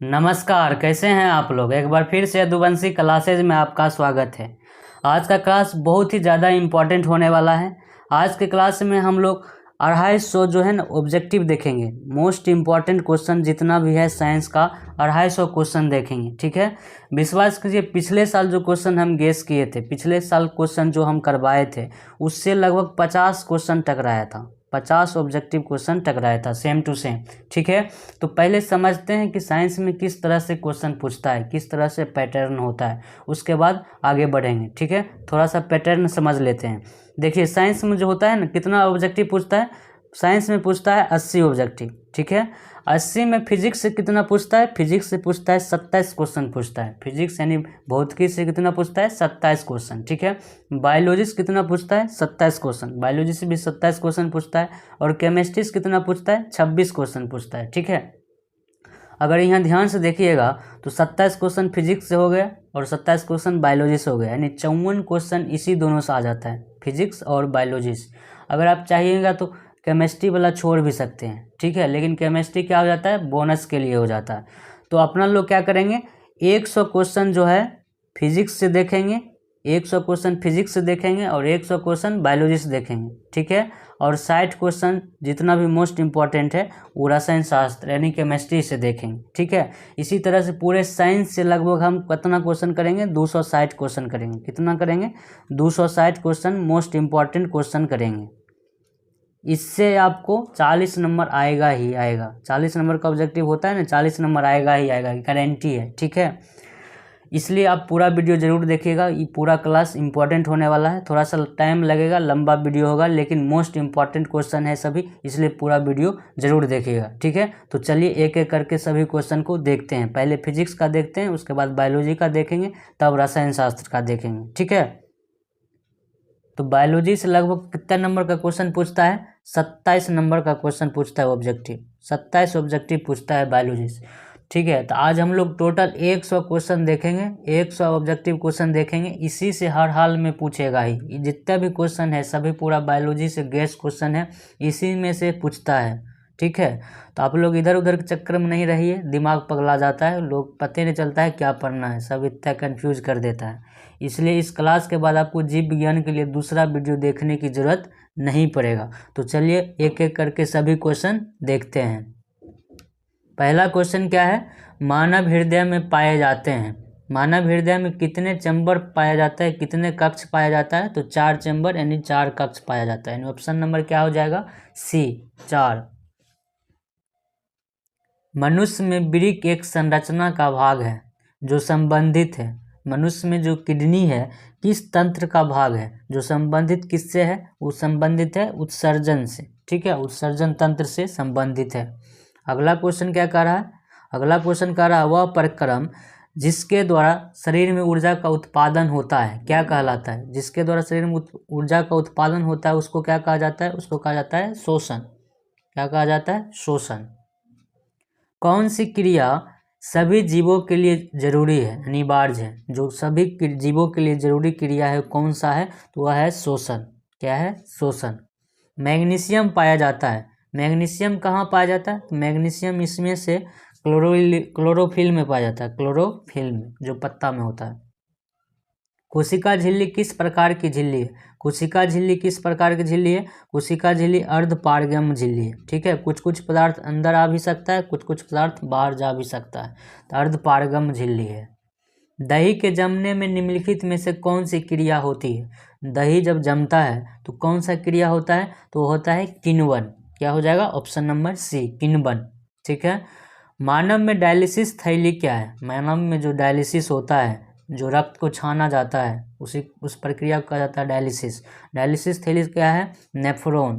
नमस्कार, कैसे हैं आप लोग। एक बार फिर से यदुवंशी क्लासेज में आपका स्वागत है। आज का क्लास बहुत ही ज़्यादा इम्पोर्टेंट होने वाला है। आज के क्लास में हम लोग 250 जो है ना ऑब्जेक्टिव देखेंगे। मोस्ट इम्पॉर्टेंट क्वेश्चन जितना भी है साइंस का 250 क्वेश्चन देखेंगे, ठीक है। विश्वास कीजिए, पिछले साल जो क्वेश्चन हम गेस किए थे, पिछले साल क्वेश्चन जो हम करवाए थे, उससे लगभग 50 क्वेश्चन टकराया था। 50 ऑब्जेक्टिव क्वेश्चन टकराया था, सेम टू सेम, ठीक है। तो पहले समझते हैं कि साइंस में किस तरह से क्वेश्चन पूछता है, किस तरह से पैटर्न होता है, उसके बाद आगे बढ़ेंगे, ठीक है। थोड़ा सा पैटर्न समझ लेते हैं। देखिए, साइंस में जो होता है ना, कितना ऑब्जेक्टिव पूछता है। साइंस में पूछता है 80 ऑब्जेक्टिव, ठीक है। 80 में फिजिक्स से कितना पूछता है, फिजिक्स से पूछता है 27 क्वेश्चन पूछता है। फिजिक्स यानी भौतिकी से कितना पूछता है, 27 क्वेश्चन, ठीक है। बायोलॉजी से कितना पूछता है, 27 क्वेश्चन। बायोलॉजी से भी 27 क्वेश्चन पूछता है। और केमिस्ट्री से कितना पूछता है, 26 क्वेश्चन पूछता है, ठीक है। अगर यहाँ ध्यान से देखिएगा तो 27 क्वेश्चन फिजिक्स से हो गया और 27 क्वेश्चन बायोलॉजी से हो गया, यानी 54 क्वेश्चन इसी दोनों से आ जाता है, फिजिक्स और बायोलॉजी से। अगर आप चाहिएगा तो केमिस्ट्री वाला छोड़ भी सकते हैं, ठीक है, लेकिन केमिस्ट्री क्या हो जाता है, बोनस के लिए हो जाता है। तो अपना लोग क्या करेंगे, 100 क्वेश्चन जो है फिजिक्स से देखेंगे, 100 क्वेश्चन फिजिक्स से देखेंगे और 100 क्वेश्चन बायोलॉजी से देखेंगे, ठीक है। और 60 क्वेश्चन जितना भी मोस्ट इम्पॉर्टेंट है वो रसायन शास्त्र यानी केमिस्ट्री से देखेंगे, ठीक है। इसी तरह से पूरे साइंस से लगभग हम कितना क्वेश्चन करेंगे, 260 क्वेश्चन करेंगे। कितना करेंगे, 260 क्वेश्चन मोस्ट इम्पॉर्टेंट क्वेश्चन करेंगे। इससे आपको 40 नंबर आएगा ही आएगा। 40 नंबर का ऑब्जेक्टिव होता है ना, 40 नंबर आएगा ही आएगा, गारंटी है, ठीक है। इसलिए आप पूरा वीडियो ज़रूर देखिएगा। ये पूरा क्लास इंपॉर्टेंट होने वाला है। थोड़ा सा टाइम लगेगा, लंबा वीडियो होगा, लेकिन मोस्ट इम्पॉर्टेंट क्वेश्चन है सभी, इसलिए पूरा वीडियो ज़रूर देखिएगा, ठीक है। तो चलिए एक एक करके सभी क्वेश्चन को देखते हैं। पहले फिजिक्स का देखते हैं, उसके बाद बायोलॉजी का देखेंगे, तब रसायन शास्त्र का देखेंगे, ठीक है। तो बायोलॉजी से लगभग कितना नंबर का क्वेश्चन पूछता है, 27 नंबर का क्वेश्चन पूछता है ऑब्जेक्टिव। 27 ऑब्जेक्टिव पूछता है बायोलॉजी से, ठीक है। तो आज हम लोग टोटल 100 क्वेश्चन देखेंगे, 100 ऑब्जेक्टिव क्वेश्चन देखेंगे। इसी से हर हाल में पूछेगा ही, जितना भी क्वेश्चन है सभी पूरा बायोलॉजी से गेस क्वेश्चन है, इसी में से पूछता है, ठीक है। तो आप लोग इधर उधर के चक्कर में नहीं रहिए, दिमाग पगला जाता है, लोग पता नहीं चलता है क्या पढ़ना है, सब इतना कंफ्यूज कर देता है। इसलिए इस क्लास के बाद आपको जीव विज्ञान के लिए दूसरा वीडियो देखने की ज़रूरत नहीं पड़ेगा। तो चलिए एक एक करके सभी क्वेश्चन देखते हैं। पहला क्वेश्चन क्या है, मानव हृदय में पाए जाते हैं। मानव हृदय में कितने चैम्बर पाया जाता है, कितने कक्ष पाया जाता है, तो 4 चैम्बर यानी 4 कक्ष पाया जाता है। यानी ऑप्शन नंबर क्या हो जाएगा, सी, 4। मनुष्य में वृक्क एक संरचना का भाग है जो संबंधित है। मनुष्य में जो किडनी है किस तंत्र का भाग है, जो संबंधित किससे है, वो संबंधित है उत्सर्जन से, ठीक है, उत्सर्जन तंत्र से संबंधित है। अगला क्वेश्चन क्या कह रहा है, अगला क्वेश्चन कह रहा है वह प्रक्रम जिसके द्वारा शरीर में ऊर्जा का उत्पादन होता है क्या कहलाता है। जिसके द्वारा शरीर में ऊर्जा का उत्पादन होता है उसको क्या कहा जाता है, उसको कहा जाता है शोषण। क्या कहा जाता है, शोषण। कौन सी क्रिया सभी जीवों के लिए जरूरी है, अनिवार्य है, जो सभी जीवों के लिए जरूरी क्रिया है, कौन सा है, तो वह है शोषण। क्या है, शोषण। मैग्नीशियम पाया जाता है। मैग्नीशियम कहाँ पाया जाता है, तो मैग्नीशियम इसमें से क्लोरोफिल में पाया जाता है, क्लोरोफिल में, जो पत्ता में होता है। कोशिका झिल्ली किस प्रकार की झिल्ली है, कोशिका झिल्ली किस प्रकार की झिल्ली है, कोशिका झिल्ली अर्धपारगम्य झिल्ली है, ठीक है। कुछ कुछ पदार्थ अंदर आ भी सकता है, कुछ कुछ पदार्थ बाहर जा भी सकता है, तो अर्धपारगम्य झिल्ली है। दही के जमने में निम्नलिखित में से कौन सी क्रिया होती है। दही जब जमता है तो कौन सा क्रिया होता है, तो होता है किण्वन। क्या हो जाएगा, ऑप्शन नंबर सी, किण्वन, ठीक है। मानव में डायलिसिस थैली क्या है। मानव में जो डायलिसिस होता है, जो रक्त को छाना जाता है, उस प्रक्रिया को कहा जाता है डायलिसिस। डायलिसिस थैली क्या है, नेफ्रॉन।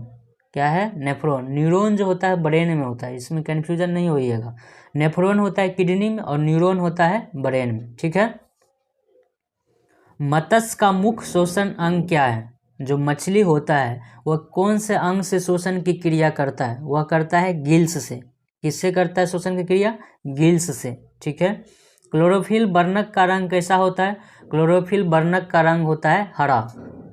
क्या है, नेफ्रॉन। न्यूरॉन जो होता है ब्रेन में होता है, इसमें कन्फ्यूजन नहीं होइएगा। नेफ्रॉन होता है किडनी में और न्यूरॉन होता है ब्रेन में, ठीक है। मत्स्य का मुख्य शोषण अंग क्या है। जो मछली होता है वह कौन से अंग से शोषण की क्रिया करता है, वह करता है गिल्स से। किससे करता है शोषण की क्रिया, गिल्स से, ठीक है। क्लोरोफिल वर्णक का रंग कैसा होता है, क्लोरोफिल वर्णक का रंग होता है हरा।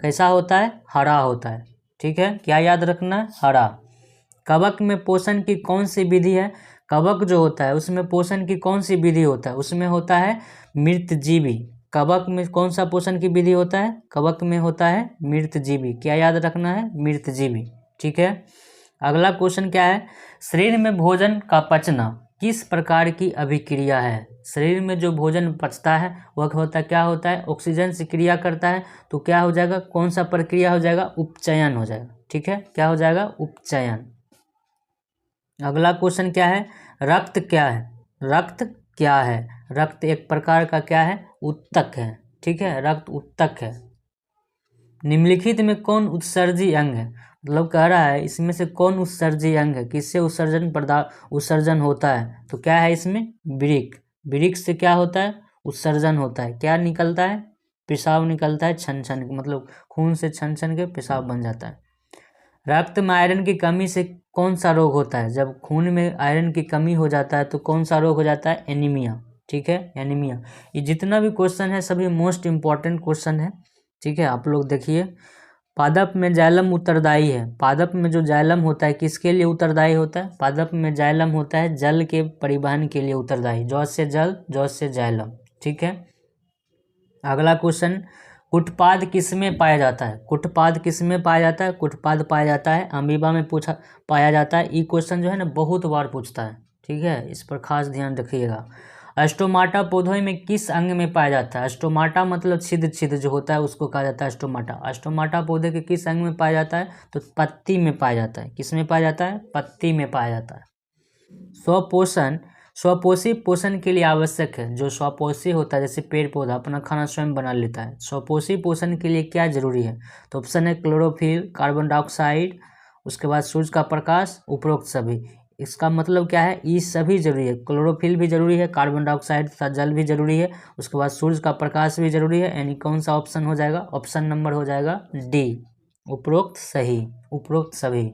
कैसा होता है, हरा होता है, ठीक है। क्या याद रखना है, हरा। कवक में पोषण की कौन सी विधि है, कवक जो होता है उसमें पोषण की कौन सी विधि होता है? उसमें होता है मृतजीवी। कवक में कौन सा पोषण की विधि होता है? कवक में होता है मृतजीवी। क्या याद रखना है? मृतजीवी। ठीक है। अगला क्वेश्चन क्या है? शरीर में भोजन का पचना किस प्रकार की अभिक्रिया है? शरीर में जो भोजन पचता है वह होता क्या होता है? ऑक्सीजन से क्रिया करता है। तो क्या हो जाएगा? कौन सा प्रक्रिया हो जाएगा? उपचयन हो जाएगा। ठीक है, क्या हो जाएगा? उपचयन। अगला क्वेश्चन क्या है? रक्त क्या है? रक्त क्या है? रक्त एक प्रकार का क्या है? उत्तक है। ठीक है, रक्त उत्तक है। निम्नलिखित में कौन उत्सर्जी अंग है? मतलब कह रहा है इसमें से कौन उत्सर्जी अंग है? किससे उत्सर्जन होता है? तो क्या है इसमें? वृक्क। वृक्क से क्या होता है? उत्सर्जन होता है। क्या निकलता है? पेशाब निकलता है, छन छन, मतलब खून से छन छन के पेशाब बन जाता है। रक्त में आयरन की कमी से कौन सा रोग होता है? जब खून में आयरन की कमी हो जाता है तो कौन सा रोग हो जाता है? एनीमिया। ठीक है, एनीमिया। ये जितना भी क्वेश्चन है सभी मोस्ट इम्पॉर्टेंट क्वेश्चन है। ठीक है, आप लोग देखिए। पादप में जाइलम उत्तरदायी है। पादप में जो जाइलम होता है किसके लिए उत्तरदायी होता है? पादप में जाइलम होता है जल के परिवहन के लिए उत्तरदायी। जौ से जल, जौ से जाइलम। ठीक है। अगला क्वेश्चन, कुटपाद किसमें पाया जाता है? कुटपाद किसमें पाया जाता है? कुटपाद पाया जाता है अमीबा में पाया जाता है। ये क्वेश्चन जो है ना बहुत बार पूछता है। ठीक है, इस पर खास ध्यान रखिएगा। स्टोमाटा पौधों में किस अंग में पाया जाता है? स्टोमाटा मतलब छिद्र छिद्र जो होता है उसको कहा जाता है स्टोमाटा। स्टोमाटा पौधे के किस अंग में पाया जाता है? तो पत्ती में पाया जाता है। किस में पाया जाता है? पत्ती में पाया जाता है। स्वपोषण स्वपोषी पोषण के लिए आवश्यक है। जो स्वपोषी होता है जैसे पेड़ पौधा अपना खाना स्वयं बना लेता है, स्वपोषी पोषण के लिए क्या जरूरी है? तो ऑप्शन है क्लोरोफिल, कार्बन डाइऑक्साइड, उसके बाद सूर्य का प्रकाश, उपरोक्त सभी। इसका मतलब क्या है? ये सभी जरूरी है। क्लोरोफिल भी जरूरी है, कार्बन डाइऑक्साइड तथा जल भी जरूरी है, उसके बाद सूर्य का प्रकाश भी जरूरी है। यानी कौन सा ऑप्शन हो जाएगा? ऑप्शन नंबर हो जाएगा डी, उपरोक्त सही, उपरोक्त सभी।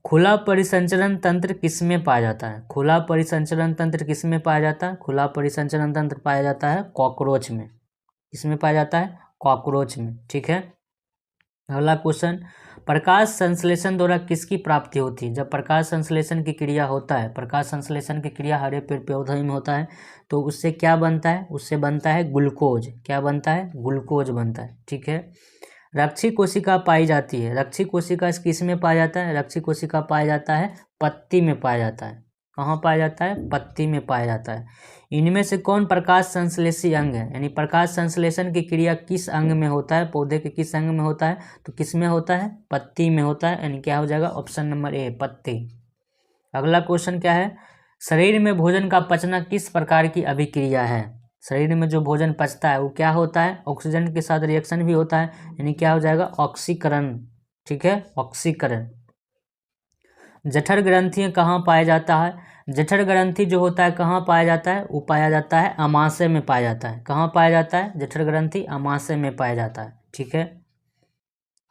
खुला परिसंचरण तंत्र किसमें पाया जाता है? खुला परिसंचरण तंत्र किसमें पाया जाता है? खुला परिसंचरण तंत्र पाया जाता है कॉकरोच में। किसमें पाया जाता है? कॉकरोच में। ठीक है। अगला क्वेश्चन, प्रकाश संश्लेषण द्वारा किसकी प्राप्ति होती है? जब प्रकाश संश्लेषण की क्रिया होता है, प्रकाश संश्लेषण की क्रिया हरे पेड़ पौधे में होता है तो उससे क्या बनता है? उससे बनता है ग्लूकोज। क्या बनता है? ग्लूकोज बनता है। ठीक है। रक्षी कोशिका पाई जाती है। रक्षी कोशिका किस में पाया जाता है? रक्षी कोशिका पाया जाता है पत्ती में पाया जाता है। कहाँ पाया जाता है? पत्ती में पाया जाता है। इनमें से कौन प्रकाश संश्लेषी अंग है? यानी प्रकाश संश्लेषण की क्रिया किस अंग में होता है? पौधे के किस अंग में होता है? तो किस में होता है? पत्ती में होता है। यानी क्या हो जाएगा? ऑप्शन नंबर ए, पत्ती। अगला क्वेश्चन क्या है? शरीर में भोजन का पचना किस प्रकार की अभिक्रिया है? शरीर में जो भोजन पचता है वो क्या होता है? ऑक्सीजन के साथ रिएक्शन भी होता है। यानी क्या हो जाएगा? ऑक्सीकरण। ठीक है, ऑक्सीकरण। जठर ग्रंथि कहाँ पाया जाता है? जठर ग्रंथि जो होता है कहाँ पाया जाता है? वो पाया जाता है अमाशय में पाया जाता है। कहाँ पाया जाता है? जठर ग्रंथि अमाशय में पाया जाता है। ठीक है।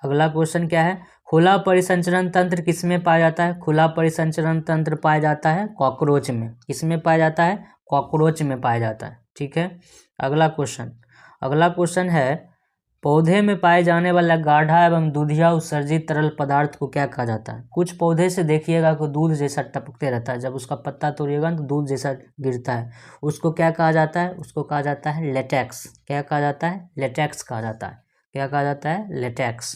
अगला क्वेश्चन क्या है? खुला परिसंचरण तंत्र किसमें पाया जाता है? खुला परिसंचरण तंत्र पाया जाता है कॉकरोच में। किसमें पाया जाता है? कॉकरोच में पाया जाता है। ठीक है। अगला क्वेश्चन है, पौधे में पाए जाने वाला गाढ़ा एवं दूधिया उत्सर्जित तरल पदार्थ को क्या कहा जाता है? कुछ पौधे से देखिएगा कि दूध जैसा टपकते रहता है, जब उसका पत्ता तोड़िएगा तो दूध जैसा गिरता है, उसको क्या कहा जाता है? उसको कहा जाता है लेटेक्स। क्या कहा जाता है? लेटेक्स कहा जाता है। क्या कहा जाता है? लेटेक्स।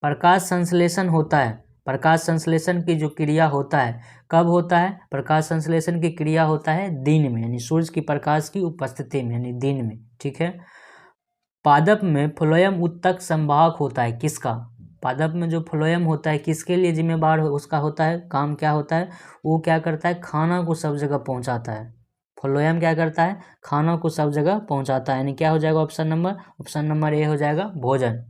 प्रकाश संश्लेषण होता है। प्रकाश संश्लेषण की जो क्रिया होता है कब होता है? प्रकाश संश्लेषण की क्रिया होता है दिन में, यानी सूर्य की प्रकाश की उपस्थिति में, यानी दिन में। ठीक है। पादप में फ्लोएम उत्तक संवाहक होता है किसका? पादप में जो फ्लोएम होता है किसके लिए जिम्मेवार उसका होता है? काम क्या होता है? वो क्या करता है? खाना को सब जगह पहुंचाता है। फ्लोएम क्या करता है? खाना को सब जगह पहुंचाता है। यानी क्या हो जाएगा? ऑप्शन नंबर ए हो जाएगा, भोजन।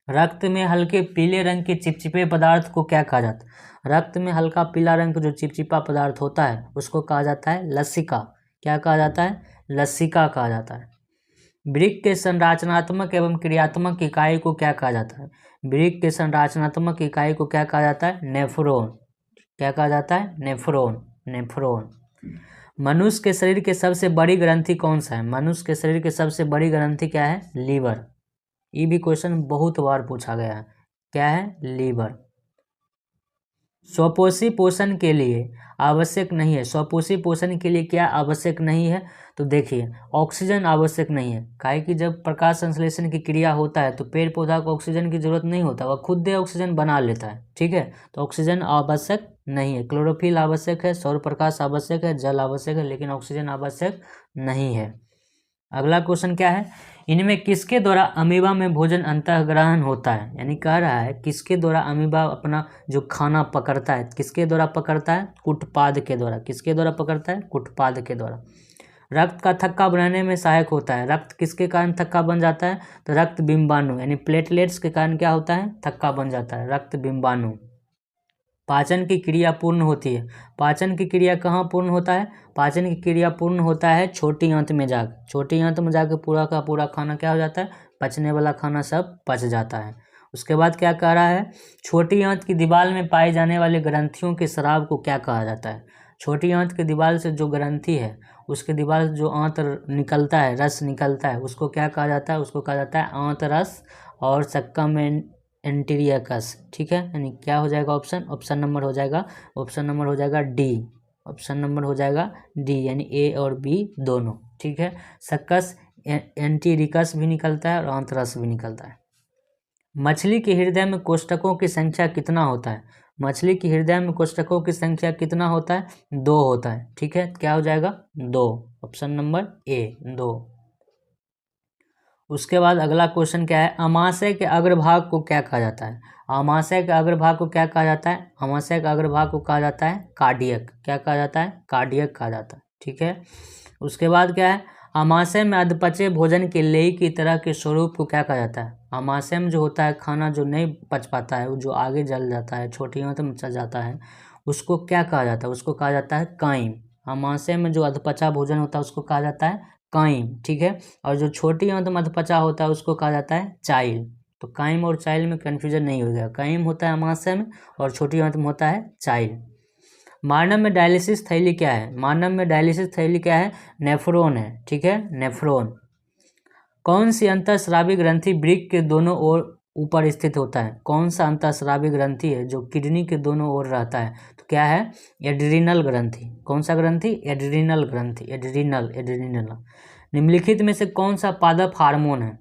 रक्त में हल्के पीले रंग के चिपचिपे पदार्थ को क्या कहा जाता है? रक्त में हल्का पीला रंग का जो चिपचिपा पदार्थ होता है उसको कहा जाता है लसिका। क्या कहा जाता है? लसिका कहा जाता है। वृक्क के संरचनात्मक एवं क्रियात्मक इकाई को क्या कहा जाता है? वृक्क के संरचनात्मक इकाई को क्या कहा जाता है? नेफ्रॉन। क्या कहा जाता है? Nephron, nephron. मनुष्य के शरीर के सबसे बड़ी ग्रंथि कौन सा है? मनुष्य के शरीर के सबसे बड़ी ग्रंथि क्या है? लीवर। ये भी क्वेश्चन बहुत बार पूछा गया है। क्या है? लीवर। स्वपोषी पोषण के लिए आवश्यक नहीं है। स्वपोषी पोषण के लिए क्या आवश्यक नहीं है? तो देखिए, ऑक्सीजन आवश्यक नहीं है। काहे कि जब प्रकाश संश्लेषण की क्रिया होता है तो पेड़ पौधा को ऑक्सीजन की जरूरत नहीं होता, वह खुद ही ऑक्सीजन बना लेता है। ठीक है, तो ऑक्सीजन आवश्यक नहीं है। क्लोरोफिल आवश्यक है, सौर प्रकाश आवश्यक है, जल आवश्यक है, लेकिन ऑक्सीजन आवश्यक नहीं है। अगला क्वेश्चन क्या है? इनमें किसके द्वारा अमीबा में भोजन अंतःग्रहण होता है? यानी कह रहा है किसके द्वारा अमीबा अपना जो खाना पकड़ता है, किसके द्वारा पकड़ता है? कुटपाद के द्वारा। किसके द्वारा पकड़ता है? कुटपाद के द्वारा। रक्त का थक्का बनाने में सहायक होता है। रक्त किसके कारण थक्का बन जाता है? तो रक्त बिंबाणु यानी प्लेटलेट्स के कारण क्या होता है? थक्का बन जाता है, रक्त बिंबाणु। पाचन की क्रिया पूर्ण होती है। पाचन की क्रिया कहाँ पूर्ण होता है? पाचन की क्रिया पूर्ण होता है छोटी आंत में जाकर। छोटी आंत में जाकर पूरा का पूरा खाना क्या हो जाता है? पचने वाला खाना सब पच जाता है। उसके बाद क्या कह रहा है? छोटी आंत की दीवार में पाए जाने वाले ग्रंथियों के स्राव को क्या कहा जाता है? छोटी आंत की दीवार से जो ग्रंथि है, उसके दीवार से जो आंत निकलता है, रस निकलता है, उसको क्या कहा जाता है? उसको कहा जाता है आंत रस और सक्कम एंटीरियकस। ठीक है, यानी क्या हो जाएगा ऑप्शन? ऑप्शन नंबर हो जाएगा, ऑप्शन नंबर हो जाएगा डी। ऑप्शन नंबर हो जाएगा डी, यानी ए और बी दोनों। ठीक है, सक्कस एंटीरिकस भी निकलता है और आंतरस भी निकलता है। मछली के हृदय में कोष्ठकों की संख्या कितना होता है? मछली की हृदय में कोष्ठकों की संख्या कितना होता है? 2 होता है। ठीक है, क्या हो जाएगा? 2। Option number A 2। उसके बाद अगला क्वेश्चन क्या है? अमाशय के अग्रभाग को क्या कहा जाता है? अमाशय के अग्रभाग को क्या कहा जाता है? अमाशय के अग्रभाग को कहा जाता है कार्डियक। क्या कहा जाता है? कार्डियक कहा जाता है। ठीक है, उसके बाद क्या है? अमाशय में अधपचे भोजन के लेई की तरह के स्वरूप को क्या कहा जाता है? अमाशय में जो होता है खाना जो नहीं पच पाता है, वो जो आगे जल जाता है, छोटी आंत में चल जाता है, उसको क्या कहा जाता है? उसको कहा जाता है काइम। अमाशय में जो अधपचा भोजन होता है उसको कहा जाता है काइम। ठीक है, और जो छोटी आंत में अधपचा होता है उसको कहा जाता है चाइल। तो काइम और चाइल में कन्फ्यूजन नहीं हो गया। काइम होता है अमाशय में और छोटी आंत में होता है चाइल। मानव में डायलिसिस थैली क्या है? मानव में डायलिसिस थैली क्या है? नेफ्रॉन है। ठीक है, नेफ्रॉन। कौन सी अंतःस्रावी ग्रंथि वृक्क के दोनों ओर ऊपर स्थित होता है? कौन सा अंतःस्रावी ग्रंथि है जो किडनी के दोनों ओर रहता है? तो क्या है? एड्रीनल ग्रंथि। कौन सा ग्रंथि? एड्रीनल ग्रंथि। Adrenal, adrenal. निम्नलिखित में से कौन सा पादप हार्मोन है?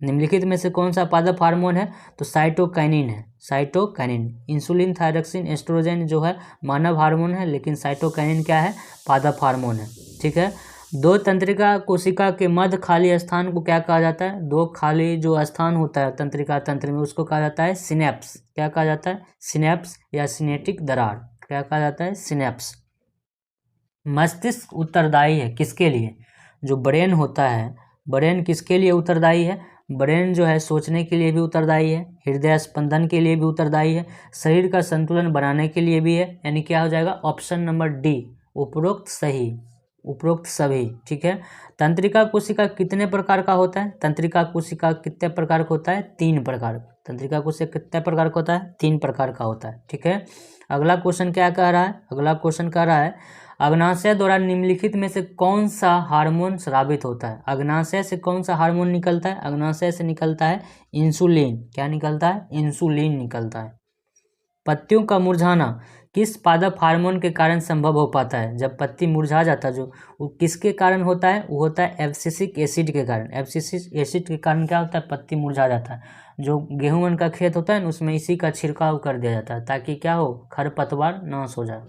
निम्नलिखित में से कौन सा पादप हार्मोन है? तो साइटोकाइनिन है। साइटोकाइनिन। इंसुलिन, थायरॉक्सिन, एस्ट्रोजन जो है मानव हार्मोन है, लेकिन साइटोकाइनिन क्या है? पादप हार्मोन है। ठीक है, दो तंत्रिका कोशिका के मध्य खाली स्थान को क्या कहा जाता है? दो खाली जो स्थान होता है तंत्रिका तंत्र में, उसको कहा जाता है सिनेप्स। क्या कहा जाता है? सिनेप्स या सिनेटिक दरार। क्या कहा जाता है? सिनेप्स। मस्तिष्क उत्तरदायी है किसके लिए? जो ब्रेन होता है, ब्रेन किसके लिए उत्तरदायी है? ब्रेन जो है सोचने के लिए भी उत्तरदायी है, हृदय स्पंदन के लिए भी उत्तरदायी है, शरीर का संतुलन बनाने के लिए भी है। यानी क्या हो जाएगा? ऑप्शन नंबर डी, उपरोक्त सही, उपरोक्त सभी। ठीक है, तंत्रिका कोशिका कितने प्रकार का होता है? तंत्रिका कोशिका कितने प्रकार का होता है? 3 प्रकार। तंत्रिका कोशिका कितने प्रकार का होता है? 3 प्रकार का होता है। ठीक है, अगला क्वेश्चन क्या कह रहा है? अगला क्वेश्चन कह रहा है अग्नाशय द्वारा निम्नलिखित में से कौन सा हार्मोन स्रावित होता है? अग्नाशय से कौन सा हार्मोन निकलता है? अग्नाशय से निकलता है इंसुलिन। क्या निकलता है? इंसुलिन निकलता है। पत्तियों का मुरझाना किस पादप हार्मोन के कारण संभव हो पाता है? जब पत्ती मुरझा जाता है जो, वो किसके कारण होता है? वो होता है एब्सिसिक एसिड के कारण। एब्सिसिक एसिड के कारण क्या होता है? पत्ती मुरझा जाता है। जो गेहूं का खेत होता है ना, उसमें इसी का छिड़काव कर दिया जाता है ताकि क्या हो? खरपतवार नाश हो जाए।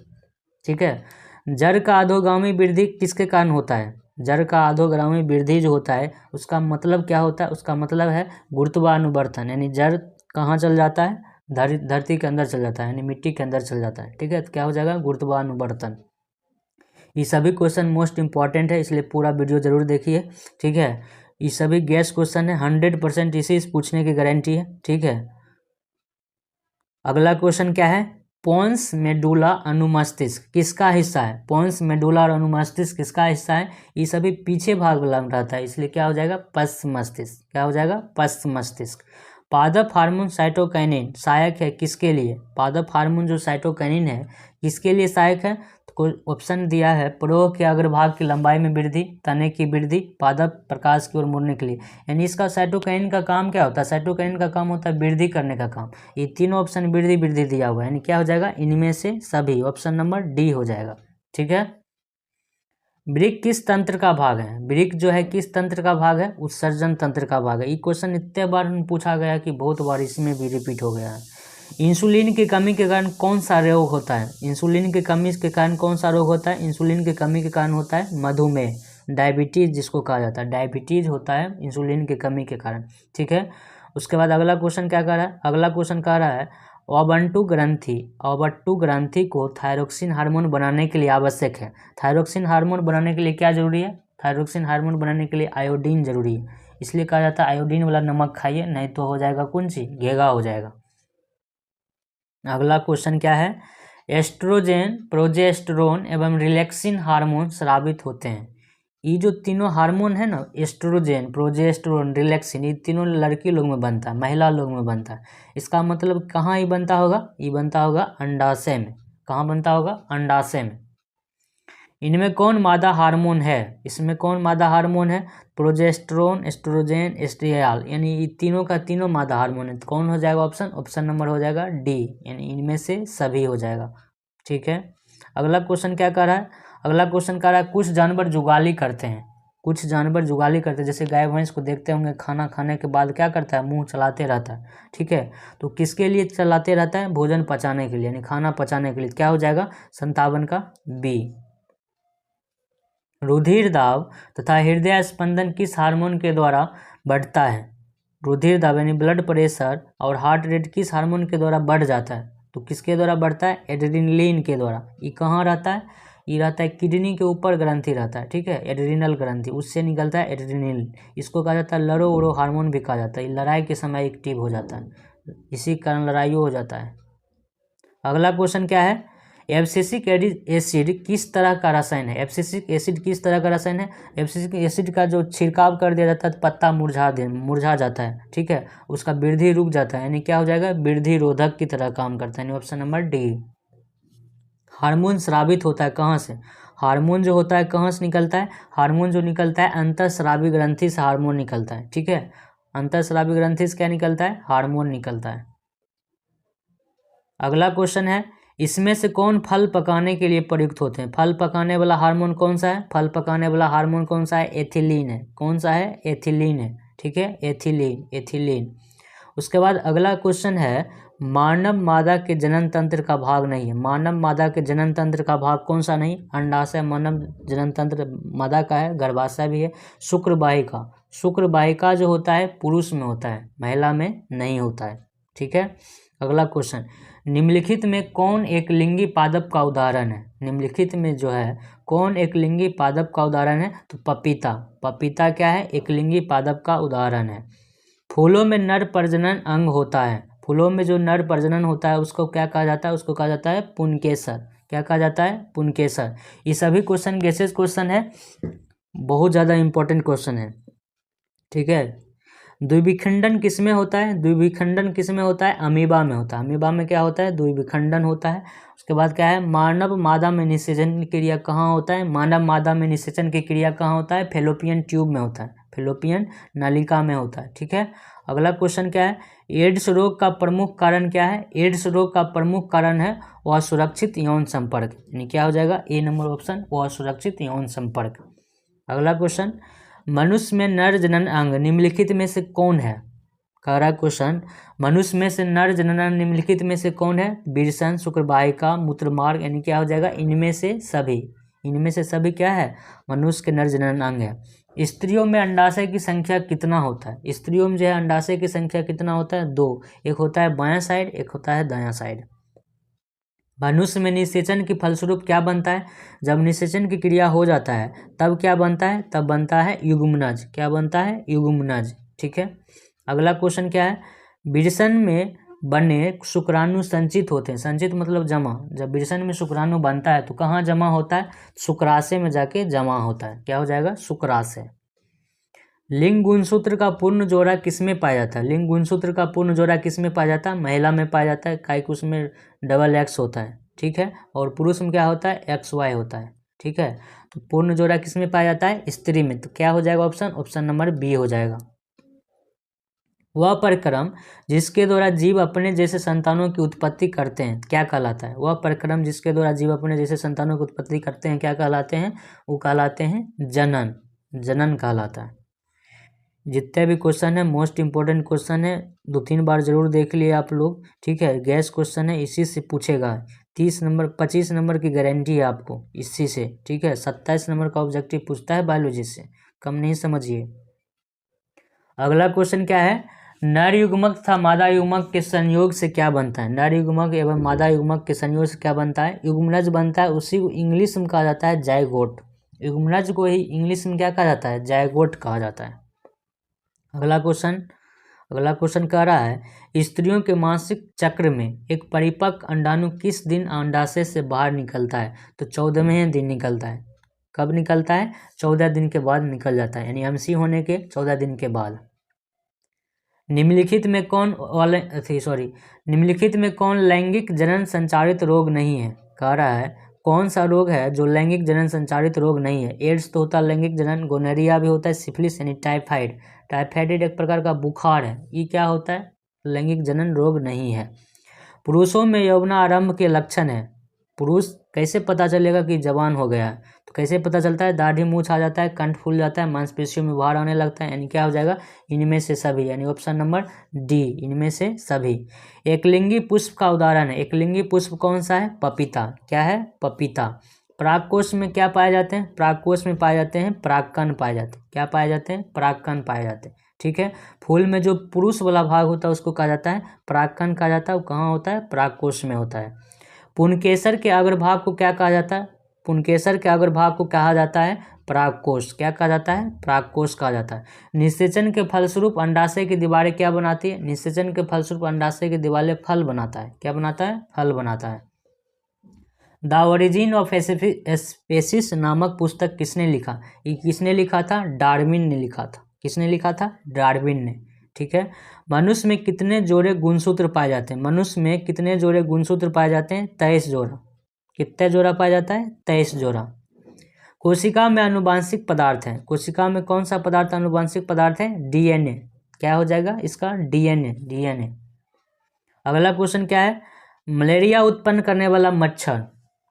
ठीक है, जड़ का अधोगामी वृद्धि किसके कारण होता है? जड़ का अधोगामी वृद्धि जो होता है उसका मतलब क्या होता है? उसका मतलब है गुरुत्वानुवर्तन। यानी जड़ कहाँ चल जाता है? धरती के अंदर चल जाता है, यानी मिट्टी के अंदर चल जाता है। ठीक है, तो क्या हो जाएगा? गुरुत्वानुवर्तन। ये सभी क्वेश्चन मोस्ट इंपॉर्टेंट है, इसलिए पूरा वीडियो जरूर देखिए। ठीक है, ये सभी गैस क्वेश्चन है, 100% इसी से पूछने की गारंटी है। ठीक है, अगला क्वेश्चन क्या है? पोन्स मेडुला अनुमस्तिष्क किसका हिस्सा है? पोन्स मेडुला और अनुमस्तिष्क किसका हिस्सा है? ये सभी पीछे भाग वाला रहता है, इसलिए क्या हो जाएगा? पश्च मस्तिष्क। क्या हो जाएगा? पश्च मस्तिष्क। पादप हार्मोन साइटोकाइनिन सहायक है किसके लिए? पादप हार्मोन जो साइटोकाइनिन है किसके लिए सहायक है? तो कोई ऑप्शन दिया है, प्रौढ़ के अग्रभाग की लंबाई में वृद्धि, तने की वृद्धि, पादप प्रकाश की ओर मुड़ने के लिए। यानी इसका साइटोकाइनिन का काम क्या होता है? साइटोकाइनिन का काम होता है वृद्धि करने का काम। ये तीनों ऑप्शन वृद्धि वृद्धि दिया हुआ है, यानी क्या हो जाएगा? इनमें से सभी, ऑप्शन नंबर डी हो जाएगा। ठीक है। वृक्क किस तंत्र का भाग है? वृक्क जो है किस तंत्र का भाग है? उत्सर्जन तंत्र का भाग है। ये क्वेश्चन इतने बार पूछा गया कि बहुत बार इसमें भी रिपीट हो गया है। इंसुलिन की कमी के कारण कौन सा रोग होता है? इंसुलिन की कमी के कारण कौन सा रोग होता है? इंसुलिन की कमी के कारण होता है मधुमेह, डायबिटीज जिसको कहा जाता है, डायबिटीज होता है इंसुलिन की कमी के कारण। ठीक है। उसके बाद अगला क्वेश्चन क्या कह रहा है? अगला क्वेश्चन कह रहा है ओवंटू ग्रंथि को थायरोक्सिन हार्मोन बनाने के लिए आवश्यक है। थायरोक्सिन हार्मोन बनाने के लिए क्या जरूरी है? थायरोक्सिन हार्मोन बनाने के लिए आयोडीन जरूरी है। इसलिए कहा जाता है आयोडीन वाला नमक खाइए, नहीं तो हो जाएगा कौन सी? घेगा हो जाएगा। अगला क्वेश्चन क्या है? एस्ट्रोजेन, प्रोजेस्टेरोन एवं रिलैक्सिन हार्मोन स्रावित होते हैं। ये जो तीनों हार्मोन है ना, एस्ट्रोजेन, प्रोजेस्टेरोन, रिलैक्सिन, ये तीनों लड़की लोग में बनता है, महिला लोग में बनता है। इसका मतलब कहाँ ये बनता होगा? ये बनता होगा अंडाशय में। कहाँ बनता होगा? अंडाशय में। इनमें कौन मादा हार्मोन है? इसमें कौन मादा हार्मोन है? प्रोजेस्टेरोन, एस्ट्रोजेन, एस्ट्रियाल, यानी ये तीनों का तीनों मादा हार्मोन है। तो कौन हो जाएगा ऑप्शन? ऑप्शन नंबर हो जाएगा डी, यानी इनमें से सभी हो जाएगा। ठीक है। अगला क्वेश्चन क्या कह रहा है? अगला क्वेश्चन कह रहा है कुछ जानवर जुगाली करते हैं। कुछ जानवर जुगाली करते हैं, जैसे गाय भैंस को देखते होंगे खाना खाने के बाद क्या करता है? मुंह चलाते रहता है। ठीक है। तो किसके लिए चलाते रहता है? भोजन पचाने के लिए, यानी खाना पचाने के लिए। क्या हो जाएगा? 57 का बी। रुधिर दाब तथा हृदय स्पंदन किस हार्मोन के द्वारा बढ़ता है? रुधिर दाब यानी ब्लड प्रेशर और हार्ट रेट किस हार्मोन के द्वारा बढ़ जाता है? तो किसके द्वारा बढ़ता है? एड्रेनलिन के द्वारा। ये कहाँ रहता है? ये रहता है किडनी के ऊपर ग्रंथि रहता है। ठीक है। एड्रेनल ग्रंथि, उससे निकलता है एड्रेनलिन। इसको कहा जाता है लड़ो उड़ो हार्मोन भी कहा जाता है। ये लड़ाई के समय एक्टिव हो जाता है, इसी कारण लड़ाइयों हो जाता है। अगला क्वेश्चन क्या है? एब्सिसिक एसिड किस तरह का रसायन है? एब्सिसिक एसिड किस तरह का रसायन है? एब्सिसिक एसिड का जो छिड़काव कर दिया जाता है तो पत्ता मुरझा जाता है। ठीक है। उसका वृद्धि रुक जाता है, यानी क्या हो जाएगा? वृद्धि रोधक की तरह काम करता है, यानी ऑप्शन नंबर डी। हार्मोन स्रावित होता है कहाँ से? हार्मोन जो होता है कहाँ से निकलता है? हार्मोन जो निकलता है अंतःस्रावी ग्रंथि से हार्मोन निकलता है। ठीक है। अंतःस्रावी ग्रंथि से क्या निकलता है? हार्मोन निकलता है। अगला क्वेश्चन है इसमें से कौन फल पकाने के लिए प्रयुक्त होते हैं? फल पकाने वाला हार्मोन कौन सा है? फल पकाने वाला हार्मोन कौन सा है? एथिलीन है। कौन सा है? एथिलीन है। ठीक है। एथिलीन। उसके बाद अगला क्वेश्चन है मानव मादा के जनन तंत्र का भाग नहीं है। मानव मादा के जनन तंत्र का भाग कौन सा नहीं? अंडाशय मानव जनन तंत्र मादा का है, गर्भाशय भी है। शुक्रवाहिका जो होता है पुरुष में होता है, महिला में नहीं होता है। ठीक है। अगला क्वेश्चन निम्नलिखित में कौन एक लिंगी पादप का उदाहरण है? निम्नलिखित में जो है कौन एक लिंगी पादप का उदाहरण है? तो पपीता। पपीता क्या है? एक लिंगी पादप का उदाहरण है। फूलों में नर प्रजनन अंग होता है। फूलों में जो नर प्रजनन होता है उसको क्या कहा जाता है? उसको कहा जाता है पुंकेसर। क्या कहा जाता है? पुंकेसर। ये सभी क्वेश्चन गेसेस क्वेश्चन है, बहुत ज़्यादा इंपॉर्टेंट क्वेश्चन है। ठीक है। द्विविखंडन किसमें होता है? द्विविखंडन किसमें होता है? अमीबा में होता है। अमीबा में क्या होता है? द्विविखंडन होता है। उसके बाद क्या है? मानव मादा में निषेचन की क्रिया कहाँ होता है? मानव मादा में निषेचन की क्रिया कहाँ होता है? फैलोपियन ट्यूब में होता है, फैलोपियन नलिका में होता है। ठीक है। अगला क्वेश्चन क्या है? एड्स रोग का प्रमुख कारण क्या है? एड्स रोग का प्रमुख कारण है असुरक्षित यौन संपर्क, यानी क्या हो जाएगा? ए नंबर ऑप्शन, असुरक्षित यौन संपर्क। अगला क्वेश्चन मनुष्य में नर जनन अंग निम्नलिखित में से कौन है? कह रहा क्वेश्चन मनुष्य में से नर जनन निम्नलिखित में से कौन है? विरसन, शुक्रवाहिका, मूत्रमार्ग, यानी क्या हो जाएगा? इनमें से सभी। इनमें से सभी क्या है? मनुष्य के नर जनन अंग है। स्त्रियों में अंडाशय की संख्या कितना होता है? स्त्रियों में जो है अंडाशय की संख्या कितना होता है? 2। एक होता है बायां साइड, एक होता है दायां साइड। मनुष्य में निषेचन की फलस्वरूप क्या बनता है? जब निषेचन की क्रिया हो जाता है तब क्या बनता है? तब बनता है युग्मनज। क्या बनता है? युग्मनज। ठीक है। अगला क्वेश्चन क्या है? विरसन में बने शुक्राणु संचित होते हैं। संचित मतलब जमा। जब विरसन में शुक्राणु बनता है तो कहाँ जमा होता है? शुक्राशय में जाके जमा होता है। क्या हो जाएगा? शुक्राशय। लिंग गुणसूत्र का पूर्ण जोड़ा किसमें पाया जाता है? लिंग गुणसूत्र का पूर्ण जोड़ा किसमें पाया जाता है? महिला में पाया जाता है, काहे कि उसमें डबल एक्स होता है, ठीक है। और पुरुष में क्या होता है? एक्स वाई होता है, ठीक है। तो पूर्ण जोड़ा किसमें पाया जाता है? स्त्री में। तो क्या हो जाएगा ऑप्शन? ऑप्शन नंबर बी हो जाएगा। वह परिक्रम जिसके द्वारा जीव अपने जैसे संतानों की उत्पत्ति करते हैं क्या कहलाता है? वह परिक्रम जिसके द्वारा जीव अपने जैसे संतानों की उत्पत्ति करते हैं क्या कहलाते हैं? वो कहलाते हैं जनन। जनन कहलाता है। जितने भी क्वेश्चन है मोस्ट इंपॉर्टेंट क्वेश्चन है, 2-3 बार जरूर देख लिए आप लोग, ठीक है। गैस क्वेश्चन है, इसी से पूछेगा। 30 नंबर 25 नंबर की गारंटी है आपको इसी से, ठीक है। 27 नंबर का ऑब्जेक्टिव पूछता है बायोलॉजी से, कम नहीं समझिए। अगला क्वेश्चन क्या है? नर युग्मक तथा मादा युग्मक के संयोग से क्या बनता है? नर युग्मक एवं मादा युग्मक के संयोग से क्या बनता है? युग्मनज बनता है। उसी को इंग्लिश में कहा जाता है जायगोट। युग्मनज को ही इंग्लिश में क्या कहा जाता है? जायगोट कहा जाता है। अगला क्वेश्चन कह रहा है स्त्रियों के मासिक चक्र में एक परिपक्व अंडाणु किस दिन अंडाशय से बाहर निकलता है? तो 14वें दिन निकलता है। कब निकलता है? 14 दिन के बाद निकल जाता है, यानी एमसी होने के 14 दिन के बाद। निम्नलिखित में कौन लैंगिक जनन संचारित रोग नहीं है? कह रहा है कौन सा रोग है जो लैंगिक जनन संचारित रोग नहीं है? एड्स तो होता है लैंगिक जनन, गोनोरिया भी होता है, सिफिलिस यानी टाइफाइड। टाइफाइड एक प्रकार का बुखार है, ये क्या होता है? लैंगिक जनन रोग नहीं है। पुरुषों में यौवनारंभ के लक्षण है। पुरुष कैसे पता चलेगा कि जवान हो गया है? तो कैसे पता चलता है? दाढ़ी मूंछ आ जाता है, कंठ फूल जाता है, मांसपेशियों में भार आने लगता है, यानी क्या हो जाएगा? इनमें से सभी, यानी ऑप्शन नंबर डी, इनमें से सभी। एकलिंगी पुष्प का उदाहरण है। एकलिंगी पुष्प कौन सा है? पपीता। क्या है? पपीता। परागकोश में क्या पाए जाते हैं? परागकोश में पाए जाते हैं परागकण पाए जाते हैं। क्या पाए जाते हैं? परागकण पाए जाते हैं, ठीक है। फूल में जो पुरुष वाला भाग होता है उसको कहा जाता है परागकण कहा जाता है। वो कहाँ होता है? परागकोश में होता है। पुंकेसर के अग्रभाग को क्या कहा जाता है? पुंकेसर के अग्रभाग को कहा जाता है परागकोश। क्या कहा जाता है? परागकोश कहा जाता है। निषेचन के फलस्वरूप अंडाशय की दीवारें क्या बनाती है? निषेचन के फलस्वरूप अंडाशय की दीवारें फल बनाता है। क्या बनाता है? फल बनाता है। द ओरिजिन ऑफ स्पेसीज नामक पुस्तक किसने लिखा? ये किसने लिखा था? डार्विन ने लिखा था। किसने लिखा था? डार्विन ने, ठीक है। मनुष्य में कितने जोड़े गुणसूत्र पाए जाते हैं? मनुष्य में कितने जोड़े गुणसूत्र पाए जाते हैं? 23 जोड़ा। कितने जोड़ा पाया जाता है? 23 जोड़ा। कोशिका में आनुवांशिक पदार्थ है। कोशिका में कौन सा पदार्थ आनुवांशिक पदार्थ है? डीएनए। क्या हो जाएगा इसका? डीएनए। डीएनए। अगला क्वेश्चन क्या है? मलेरिया उत्पन्न करने वाला मच्छर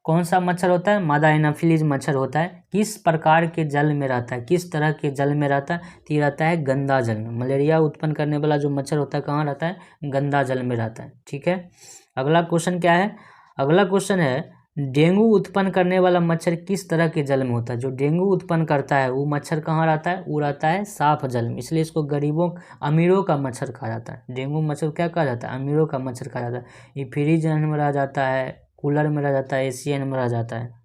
कौन सा मच्छर होता है? मादा एनाफिलीज मच्छर होता है। किस प्रकार के जल में रहता है? किस तरह के जल में रहता है? तो ये रहता है गंदा जल में। मलेरिया उत्पन्न करने वाला जो मच्छर होता है कहाँ रहता है? गंदा जल में रहता है, ठीक है। अगला क्वेश्चन क्या है? अगला क्वेश्चन है डेंगू उत्पन्न करने वाला मच्छर किस तरह के जल में होता है? जो डेंगू उत्पन्न करता है वो मच्छर कहाँ रहता है? वो रहता है साफ जल में, इसलिए इसको गरीबों अमीरों का मच्छर कहा जाता है। डेंगू मच्छर क्या कहा जाता है? अमीरों का मच्छर कहा जाता है। ये फ्रिज में रह जाता है, कूलर में रह जाता है, एसी में रह जाता है।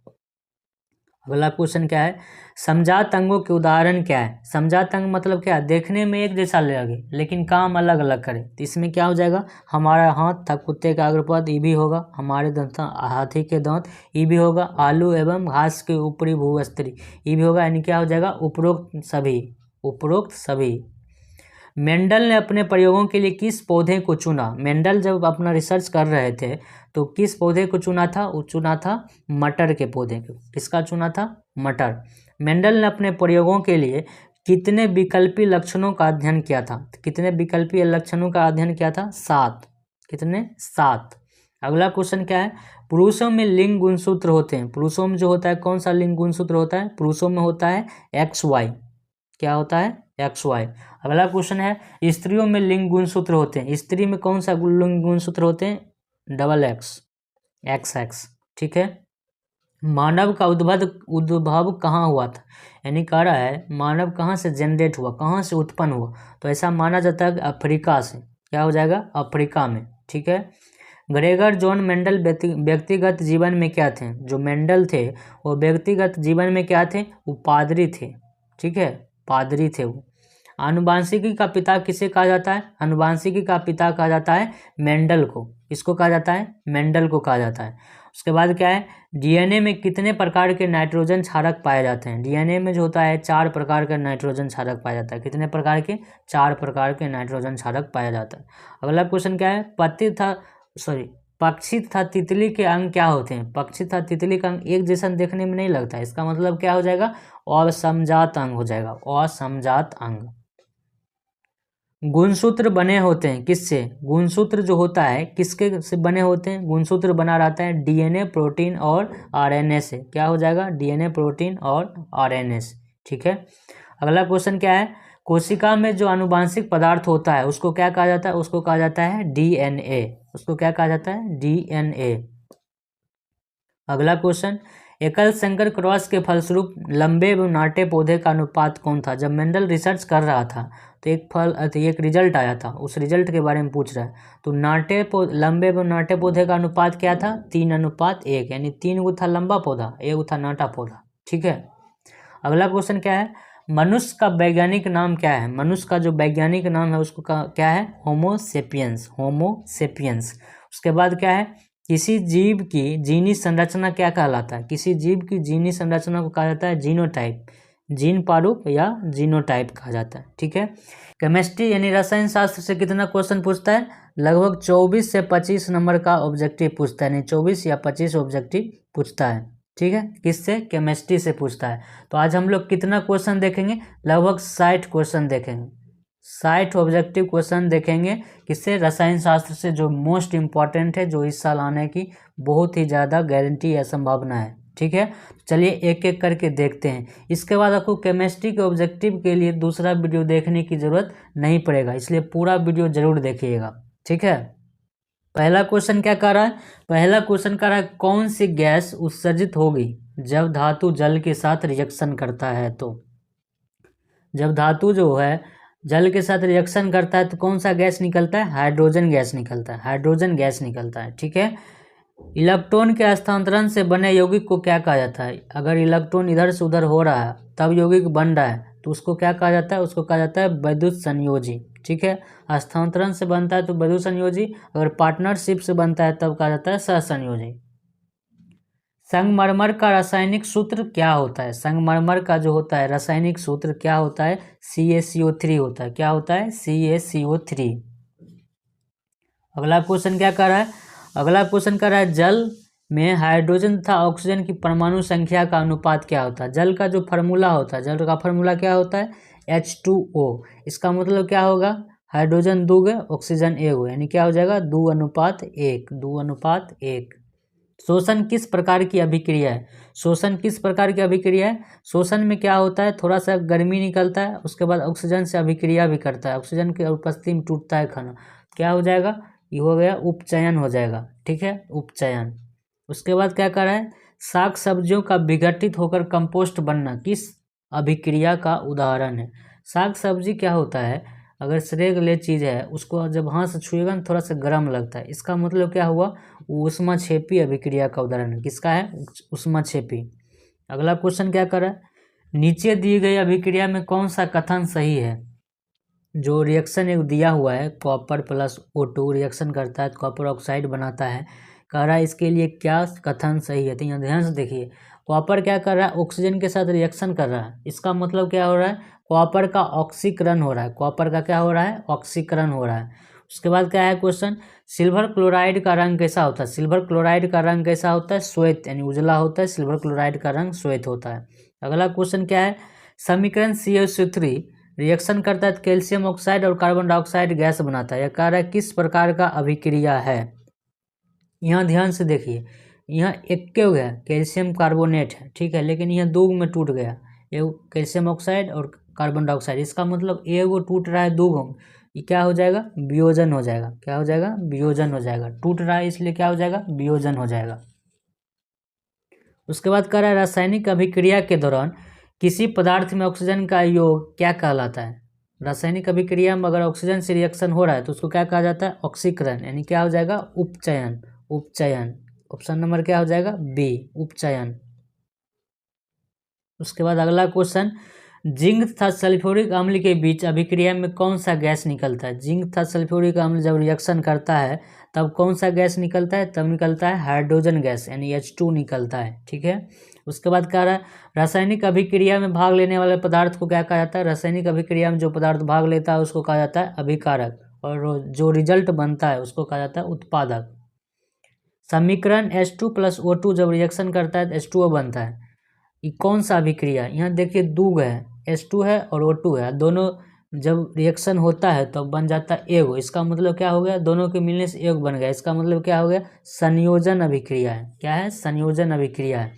अगला क्वेश्चन क्या है? समजात अंगों के उदाहरण क्या है? समजात अंग मतलब क्या है? देखने में एक जैसा लगे लेकिन काम अलग अलग करे। तो इसमें क्या हो जाएगा? हमारा हाथ था कुत्ते का अग्रपद, ये भी होगा। हमारे दांत हाथी के दांत, ये भी होगा। आलू एवं घास के ऊपरी भूवस्त्री, ये भी होगा। यानी क्या हो जाएगा? उपरोक्त सभी। उपरोक्त सभी। मेंडल ने अपने प्रयोगों के लिए किस पौधे को चुना? मेंडल जब अपना रिसर्च कर रहे थे तो किस पौधे को चुना था? वो चुना था मटर के पौधे को। किसका चुना था? मटर। मेंडल ने अपने प्रयोगों के लिए कितने विकल्पी लक्षणों का अध्ययन किया था? कितने विकल्पी लक्षणों का अध्ययन किया था? 7। कितने? 7। अगला क्वेश्चन क्या है? पुरुषों में लिंग गुणसूत्र होते हैं। पुरुषों में जो होता है कौन सा लिंग गुणसूत्र होता है? पुरुषों में होता है XY। क्या होता है? XY। अगला क्वेश्चन है स्त्रियों में लिंग गुणसूत्र होते हैं। स्त्री में कौन सा लिंग गुणसूत्र होते हैं? XX, XX, ठीक है। मानव का उद्भव कहाँ हुआ था? यानी कह रहा है मानव कहाँ से जनरेट हुआ, कहाँ से उत्पन्न हुआ? तो ऐसा माना जाता है अफ्रीका से। क्या हो जाएगा? अफ्रीका में, ठीक है। ग्रेगर जॉन मेंडल व्यक्तिगत जीवन में क्या थे? जो मेंडल थे वो व्यक्तिगत जीवन में क्या थे? वो पादरी थे, ठीक है। पादरी थे वो। आनुवांशिकी का पिता किसे कहा जाता है? आनुवांशिकी का पिता कहा जाता है मेंडल को। किसको कहा जाता है? मेंडल को कहा जाता है। उसके बाद क्या है, डीएनए में कितने प्रकार के नाइट्रोजन क्षारक पाए जाते हैं। डीएनए में जो होता है 4 प्रकार का नाइट्रोजन क्षारक पाया जाता है। कितने प्रकार के, 4 प्रकार के नाइट्रोजन क्षारक पाया जाता है। अगला क्वेश्चन क्या है, पक्षी तथा तितली के अंग क्या होते हैं। पक्षी तथा तितली का अंग एक जैसा देखने में नहीं लगता है, इसका मतलब क्या हो जाएगा, असमजात अंग हो जाएगा, असमजात अंग। गुणसूत्र बने होते हैं किससे, गुणसूत्र जो होता है किसके से बने होते हैं, गुणसूत्र बना रहता है डीएनए, प्रोटीन और आरएनए से। क्या हो जाएगा, डीएनए, प्रोटीन और आरएनए से। ठीक है। अगला क्वेश्चन क्या है, कोशिका में जो आनुवांशिक पदार्थ होता है उसको क्या कहा जाता है, उसको कहा जाता है डीएनए। उसको क्या कहा जाता है, डीएनए। अगला क्वेश्चन, एकल संकर क्रॉस के फलस्वरूप लंबे एवं नाटे पौधे का अनुपात कौन था। जब मेंडल रिसर्च कर रहा था तो एक रिजल्ट आया था, उस रिजल्ट के बारे में पूछ रहा है। तो लंबे एवं नाटे पौधे का अनुपात क्या था, 3:1, यानी 3 गो था लंबा पौधा, 1 था नाटा पौधा। ठीक है। अगला क्वेश्चन क्या है, मनुष्य का वैज्ञानिक नाम क्या है। मनुष्य का जो वैज्ञानिक नाम है उसको क्या है, होमोसेपियंस, होमोसेपियंस। उसके बाद क्या है, किसी जीव की जीनी संरचना क्या कहलाता है। किसी जीव की जीनी संरचना को कहा जाता है जीनोटाइप, जीन प्रारूप या जीनोटाइप कहा जाता है। ठीक है। केमिस्ट्री यानी रसायन शास्त्र से कितना क्वेश्चन पूछता है, लगभग 24 से 25 नंबर का ऑब्जेक्टिव पूछता है, यानी 24 या 25 ऑब्जेक्टिव पूछता है। ठीक है, किससे, केमिस्ट्री से पूछता है। तो आज हम लोग कितना क्वेश्चन देखेंगे, लगभग 60 क्वेश्चन देखेंगे, 60 ऑब्जेक्टिव क्वेश्चन देखेंगे। किससे, रसायन शास्त्र से, जो मोस्ट इम्पॉर्टेंट है, जो इस साल आने की बहुत ही ज़्यादा गारंटी या संभावना है। ठीक है, चलिए एक एक करके देखते हैं। इसके बाद आपको केमिस्ट्री के ऑब्जेक्टिव के लिए दूसरा वीडियो देखने की ज़रूरत नहीं पड़ेगा, इसलिए पूरा वीडियो जरूर देखिएगा। ठीक है। पहला क्वेश्चन क्या कर रहा है, पहला क्वेश्चन कर रहा है कौन सी गैस उत्सर्जित होगी जब धातु जल के साथ रिएक्शन करता है। तो जब धातु जो है जल के साथ रिएक्शन करता है तो कौन सा गैस निकलता है, हाइड्रोजन गैस निकलता है, हाइड्रोजन गैस निकलता है। ठीक है। इलेक्ट्रॉन के हस्तांतरण से बने यौगिक को क्या कहा जाता है। अगर इलेक्ट्रॉन इधर से उधर हो रहा है तब यौगिक बन रहा है तो उसको क्या कहा जाता है, उसको कहा जाता है वैद्युत संयोजी। ठीक है, हस्तांतरण से बनता है तो वैद्युत संयोजी, अगर पार्टनरशिप से बनता है तब कहा जाता है सहसंयोजी। संगमरमर का रासायनिक सूत्र क्या होता है। संगमरमर का जो होता है रासायनिक सूत्र क्या होता है, CaCO3 होता है। क्या होता है, CaCO3। अगला क्वेश्चन क्या कर रहा है, अगला क्वेश्चन कर रहा है जल में हाइड्रोजन तथा ऑक्सीजन की परमाणु संख्या का अनुपात क्या होता है। जल का जो फार्मूला होता है, जल का फार्मूला क्या होता है, H2O। इसका मतलब क्या होगा, हाइड्रोजन 2 गए, ऑक्सीजन 1 हो, यानी क्या हो जाएगा 2:1, 2:1। शोषण किस प्रकार की अभिक्रिया है। शोषण किस प्रकार की अभिक्रिया है, शोषण में क्या होता है, थोड़ा सा गर्मी निकलता है, उसके बाद ऑक्सीजन से अभिक्रिया भी करता है, ऑक्सीजन की उपस्थिति में टूटता है खाना, क्या हो जाएगा, ये हो गया उपचयन हो जाएगा। ठीक है, उपचयन। उसके बाद क्या कर रहा है, साग सब्जियों का विघटित होकर कंपोस्ट बनना किस अभिक्रिया का उदाहरण है। साग सब्जी क्या होता है, अगर श्रेगले चीज़ है उसको जब हाथ से छुएगा ना थोड़ा सा गर्म लगता है, इसका मतलब क्या हुआ, ऊष्माक्षेपी अभिक्रिया का उदाहरण है। किसका है, ऊष्माक्षेपी। अगला क्वेश्चन क्या कर रहा है, नीचे दी गई अभिक्रिया में कौन सा कथन सही है। जो रिएक्शन एक दिया हुआ है, कॉपर प्लस O2 रिएक्शन करता है तो कॉपर ऑक्साइड बनाता है, कह रहा है इसके लिए क्या कथन सही है। तो यहाँ ध्यान से देखिए, कॉपर क्या कर रहा है, ऑक्सीजन के साथ रिएक्शन कर रहा है, इसका मतलब क्या हो रहा है, कॉपर का ऑक्सीकरण हो रहा है, कॉपर का क्या हो रहा है, ऑक्सीकरण हो रहा है। उसके बाद क्या है क्वेश्चन, सिल्वर क्लोराइड का रंग कैसा होता है। सिल्वर क्लोराइड का रंग कैसा होता है, श्वेत यानी उजला होता है, सिल्वर क्लोराइड का रंग श्वेत होता है। अगला क्वेश्चन क्या है, समीकरण CaCO3 रिएक्शन करता है तो कैल्शियम ऑक्साइड और कार्बन डाइऑक्साइड गैस बनाता है। यह कार्य किस प्रकार का अभिक्रिया है। यहाँ ध्यान से देखिए, यहाँ एक क्यों गया, कैल्शियम कार्बोनेट है, ठीक है, लेकिन यहाँ 2 में टूट गया, एक कैल्शियम ऑक्साइड और कार्बन डाइऑक्साइड, इसका मतलब एगो टूट रहा है 2 में, ये क्या हो जाएगा, वियोजन हो जाएगा। क्या हो जाएगा, वियोजन हो जाएगा, टूट रहा है इसलिए क्या हो जाएगा, वियोजन हो जाएगा। उसके बाद कह रहा है रासायनिक अभिक्रिया के दौरान किसी पदार्थ में ऑक्सीजन का योग क्या कहलाता है। रासायनिक अभिक्रिया में अगर ऑक्सीजन से रिएक्शन हो रहा है तो उसको क्या कहा जाता है, ऑक्सीकरण, यानी क्या हो जाएगा, उपचयन, उपचयन। ऑप्शन नंबर क्या हो जाएगा, बी, उपचयन। उसके बाद अगला क्वेश्चन, जिंक तथा सल्फ्यूरिक अम्ल के बीच अभिक्रिया में कौन सा गैस निकलता है? जिंक तथा सल्फ्यूरिक अम्ल जब रिएक्शन करता है तब कौन सा गैस निकलता है? तब निकलता है हाइड्रोजन गैस यानी H2 निकलता है। ठीक है, उसके बाद क्या रहा है, रासायनिक अभिक्रिया में भाग लेने वाले पदार्थ को क्या कहा जाता है? रासायनिक अभिक्रिया में जो पदार्थ भाग लेता है उसको कहा जाता है अभिकारक, और जो रिजल्ट बनता है उसको कहा जाता है उत्पादक। समीकरण H2 + O2 जब रिएक्शन करता है तो H2O बनता है। ये कौन सा अभिक्रिया? यहाँ देखिए दूग है, H2 है और O2 है, दोनों जब रिएक्शन होता है तो बन जाता है एगो। इसका मतलब क्या हो गया? दोनों के मिलने से एक बन गया। इसका मतलब क्या हो गया? संयोजन अभिक्रिया है। क्या है? संयोजन अभिक्रिया है।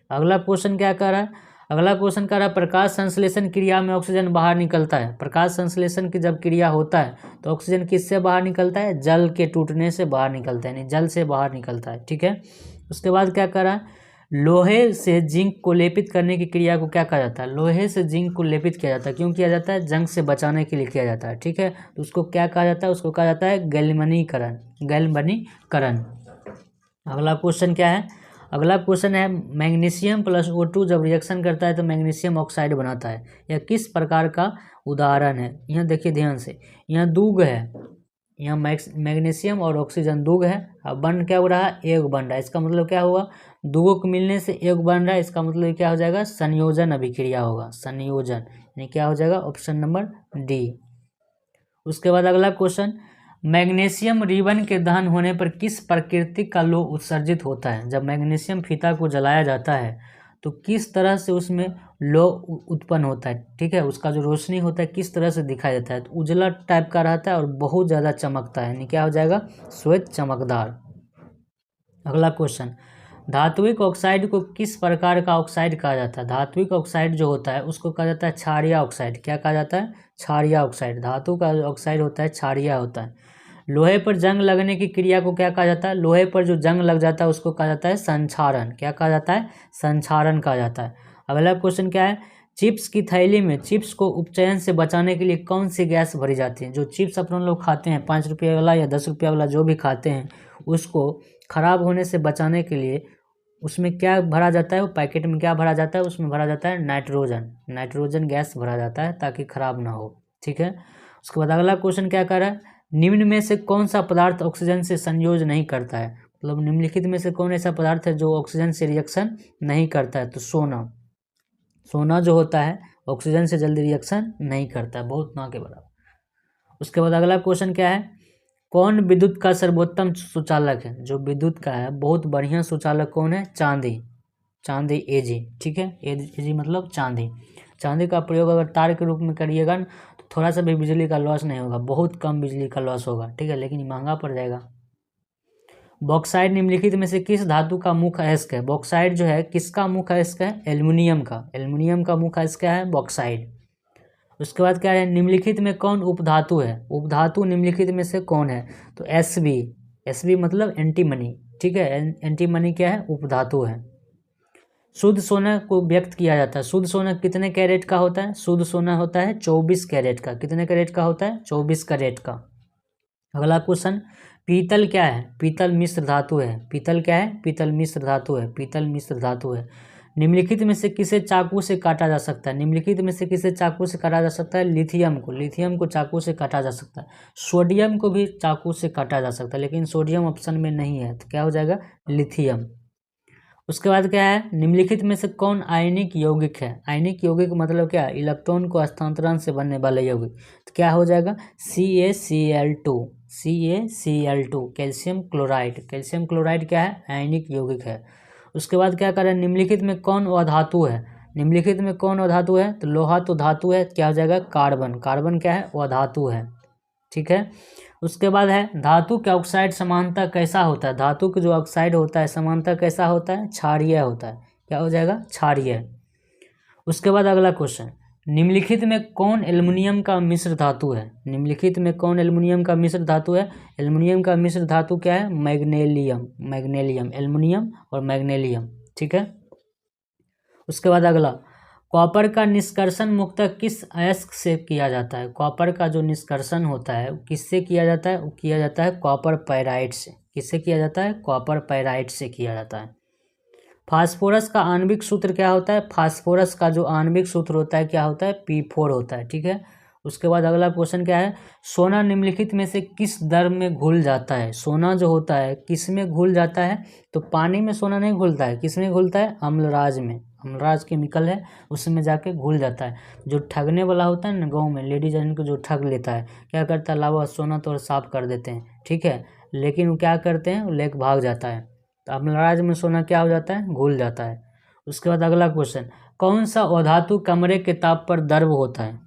अगला क्वेश्चन क्या कर रहा है? अगला क्वेश्चन कर रहा है प्रकाश संश्लेषण क्रिया में ऑक्सीजन बाहर निकलता है। प्रकाश संश्लेषण की जब क्रिया होता है तो ऑक्सीजन किससे बाहर निकलता है? जल के टूटने से बाहर निकलता है, यानी जल से बाहर निकलता है। ठीक है, उसके बाद क्या कर रहा है? लोहे से जिंक को लेपित करने की क्रिया को क्या कहा जाता है? लोहे से जिंक को लेपित किया जाता है। क्यों किया जाता है? जंग से बचाने के लिए किया जाता है। ठीक है, तो उसको क्या कहा जाता है? उसको कहा जाता है गैल्वनीकरण। गैल्वनीकरण। अगला क्वेश्चन क्या है? अगला क्वेश्चन है मैग्नीशियम + O2 जब रिएक्शन करता है तो मैग्नीशियम ऑक्साइड बनाता है। यह किस प्रकार का उदाहरण है? यहाँ देखिए ध्यान से, यहाँ दूग है, यहाँ मैग्नीशियम और ऑक्सीजन दूग है। अब बन क्या हो रहा है? एक बन रहा है। इसका मतलब क्या हुआ? दूगों को मिलने से एक बन रहा है। इसका मतलब क्या हो जाएगा? संयोजन अभिक्रिया होगा। संयोजन यानी क्या हो जाएगा? Option number D. उसके बाद अगला क्वेश्चन, मैग्नीशियम रिबन के दहन होने पर किस प्राकृतिक का लौह उत्सर्जित होता है? जब मैग्नीशियम फीता को जलाया जाता है तो किस तरह से उसमें लौह उत्पन्न होता है? ठीक है, उसका जो रोशनी होता है किस तरह से दिखाई देता है? तो उजला टाइप का रहता है और बहुत ज़्यादा चमकता है, यानी क्या हो जाएगा? श्वेत चमकदार। अगला क्वेश्चन, धात्विक ऑक्साइड को किस प्रकार का ऑक्साइड कहा जाता है? धात्विक ऑक्साइड जो होता है उसको कहा जाता है क्षारीय ऑक्साइड। क्या कहा जाता है? क्षारीय ऑक्साइड। धातु का ऑक्साइड होता है क्षारीय होता है। लोहे पर जंग लगने की क्रिया को क्या कहा जाता है? लोहे पर जो जंग लग जाता है उसको कहा जाता है संक्षारण। क्या कहा जाता है? संक्षारण कहा जाता है। अगला क्वेश्चन क्या है? चिप्स की थैली में चिप्स को उपचयन से बचाने के लिए कौन सी गैस भरी जाती है? जो चिप्स अपन लोग खाते हैं 5 रुपये वाला या 10 रुपये वाला जो भी खाते हैं, उसको खराब होने से बचाने के लिए उसमें क्या भरा जाता है? वो पैकेट में क्या भरा जाता है? उसमें भरा जाता है नाइट्रोजन। नाइट्रोजन गैस भरा जाता है ताकि खराब ना हो। ठीक है, उसके बाद अगला क्वेश्चन क्या कर रहा है? निम्न में से कौन सा पदार्थ ऑक्सीजन से संयोज नहीं करता है? मतलब निम्नलिखित में से कौन ऐसा पदार्थ है जो ऑक्सीजन से रिएक्शन नहीं करता है? तो सोना। सोना जो होता है ऑक्सीजन से जल्दी रिएक्शन नहीं करता है, बहुत ना के बराबर। उसके बाद अगला क्वेश्चन क्या है? कौन विद्युत का सर्वोत्तम सुचालक है? जो विद्युत का है बहुत बढ़िया सुचालक कौन है? चांदी। चांदी Ag। ठीक है, Ag मतलब चांदी। चांदी का प्रयोग अगर तार के रूप में करिएगा ना तो थोड़ा सा भी बिजली का लॉस नहीं होगा, बहुत कम बिजली का लॉस होगा। ठीक है, लेकिन महंगा पड़ जाएगा। बॉक्साइड निम्नलिखित में से किस धातु का मुख्य अयस्क है? बॉक्साइड जो है किसका मुख्य अयस्क है? एल्युमिनियम का। एल्युमिनियम का मुख्य अयस्क क्या है? बॉक्साइड। उसके बाद क्या है? निम्नलिखित में कौन उपधातु है? उपधातु निम्नलिखित में से कौन है? तो Sb। Sb मतलब एंटीमनी। ठीक है, एंटीमनी क्या है? उपधातु है। शुद्ध सोना को व्यक्त किया जाता है। शुद्ध सोना कितने कैरेट का होता है? शुद्ध सोना होता है 24 कैरेट का। कितने कैरेट का होता है? 24 कैरेट का। अगला क्वेश्चन, पीतल क्या है? पीतल मिश्र धातु है। पीतल क्या है? पीतल मिश्र धातु है। पीतल मिश्र धातु है। निम्नलिखित में से किसे चाकू से काटा जा सकता है? निम्नलिखित में से किसे चाकू से काटा जा सकता है? लिथियम को। लिथियम को चाकू से काटा जा सकता है। सोडियम को भी चाकू से काटा जा सकता है, लेकिन सोडियम ऑप्शन में नहीं है, तो क्या हो जाएगा? लिथियम। उसके बाद क्या है? निम्नलिखित में से कौन आयनिक यौगिक है? आयनिक यौगिक मतलब क्या? इलेक्ट्रॉन को हस्तांतरण से बनने वाला यौगिक। तो क्या हो जाएगा? CaCl2। CaCl2 calcium chloride. Calcium chloride क्या है? आयनिक यौगिक है। उसके बाद क्या करें? निम्नलिखित में कौन अधातु है? निम्नलिखित में कौन अधातु है? तो लोहा तो धातु है, क्या हो जाएगा? कार्बन। कार्बन क्या है? अधातु है। ठीक है, उसके बाद है धातु के ऑक्साइड समानता कैसा होता है? धातु के जो ऑक्साइड होता है समानता कैसा होता है? क्षारीय होता है। क्या हो जाएगा? क्षारीय। उसके बाद अगला क्वेश्चन, निम्नलिखित में कौन एल्युमिनियम का मिश्र धातु है? निम्नलिखित में कौन एल्युमिनियम का मिश्र धातु है? एल्युमिनियम का मिश्र धातु क्या है? मैग्नीशियम। मैग्नीशियम, एल्युमिनियम और मैग्नीशियम। ठीक है, उसके बाद अगला, कॉपर का निष्कर्षण मुख्यतः किस अयस्क से किया जाता है? कॉपर का जो निष्कर्षण होता है वो किससे किया जाता है? वो किया जाता है कॉपर पाइराइट से। किससे किया जाता है? कॉपर पाइराइट से किया जाता है। फास्फोरस का आणविक सूत्र क्या होता है? फास्फोरस का जो आणविक सूत्र होता है क्या होता है? P4 होता है। ठीक है, उसके बाद अगला क्वेश्चन क्या है? सोना निम्नलिखित में से किस द्रव में घुल जाता है? सोना जो होता है किस में घुल जाता है? तो पानी में सोना नहीं घुलता है, किस में घुलता है? अम्लराज में। अम्लराज केमिकल है, उसमें जाके घुल जाता है। जो ठगने वाला होता है ना गाँव में, लेडीज को जो ठग लेता है, क्या करता है? लावा सोना तो साफ कर देते हैं, ठीक है, लेकिन वो क्या करते हैं? लेके भाग जाता है। तो अम्लराज में सोना क्या हो जाता है? घुल जाता है। उसके बाद अगला क्वेश्चन, कौन सा अधातु कमरे के ताप पर द्रव होता है?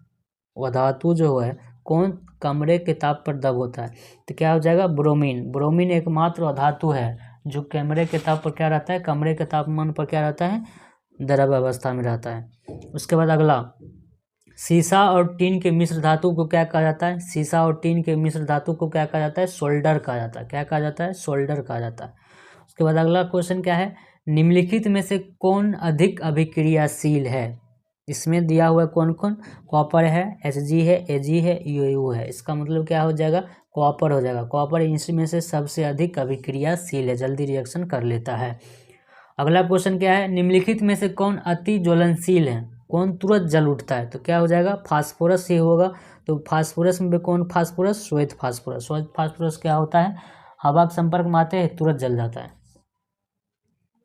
अधातु जो है कौन कमरे के ताप पर द्रव होता है? तो क्या हो जाएगा? ब्रोमीन। ब्रोमीन एकमात्र अधातु है जो कमरे के ताप पर क्या रहता है? कमरे के तापमान पर क्या रहता है? द्रव अवस्था में रहता है। उसके बाद अगला, सीसा और टीन के मिश्र धातु को क्या कहा जाता है? सीसा और टीन के मिश्र धातु को क्या कहा जाता है? सोल्डर कहा जाता है। क्या कहा जाता है? सोल्डर कहा जाता है। उसके बाद अगला क्वेश्चन क्या है? निम्नलिखित में से कौन अधिक अभिक्रियाशील है? इसमें दिया हुआ कौन कौन? कॉपर है, Hg है, Ag है, UU है। इसका मतलब क्या हो जाएगा? कॉपर हो जाएगा। कॉपर इसमें से सबसे अधिक अभिक्रियाशील है, जल्दी रिएक्शन कर लेता है। अगला क्वेश्चन क्या है? निम्नलिखित में से कौन अति ज्वलनशील है? कौन तुरंत जल उठता है? तो क्या हो जाएगा? फास्फोरस ही होगा। तो फास्फोरस में कौन फास्फोरस? श्वेत फास्फोरस। श्वेत फास्फोरस क्या होता है? हवा के संपर्क में आते हैं तुरंत जल जाता है।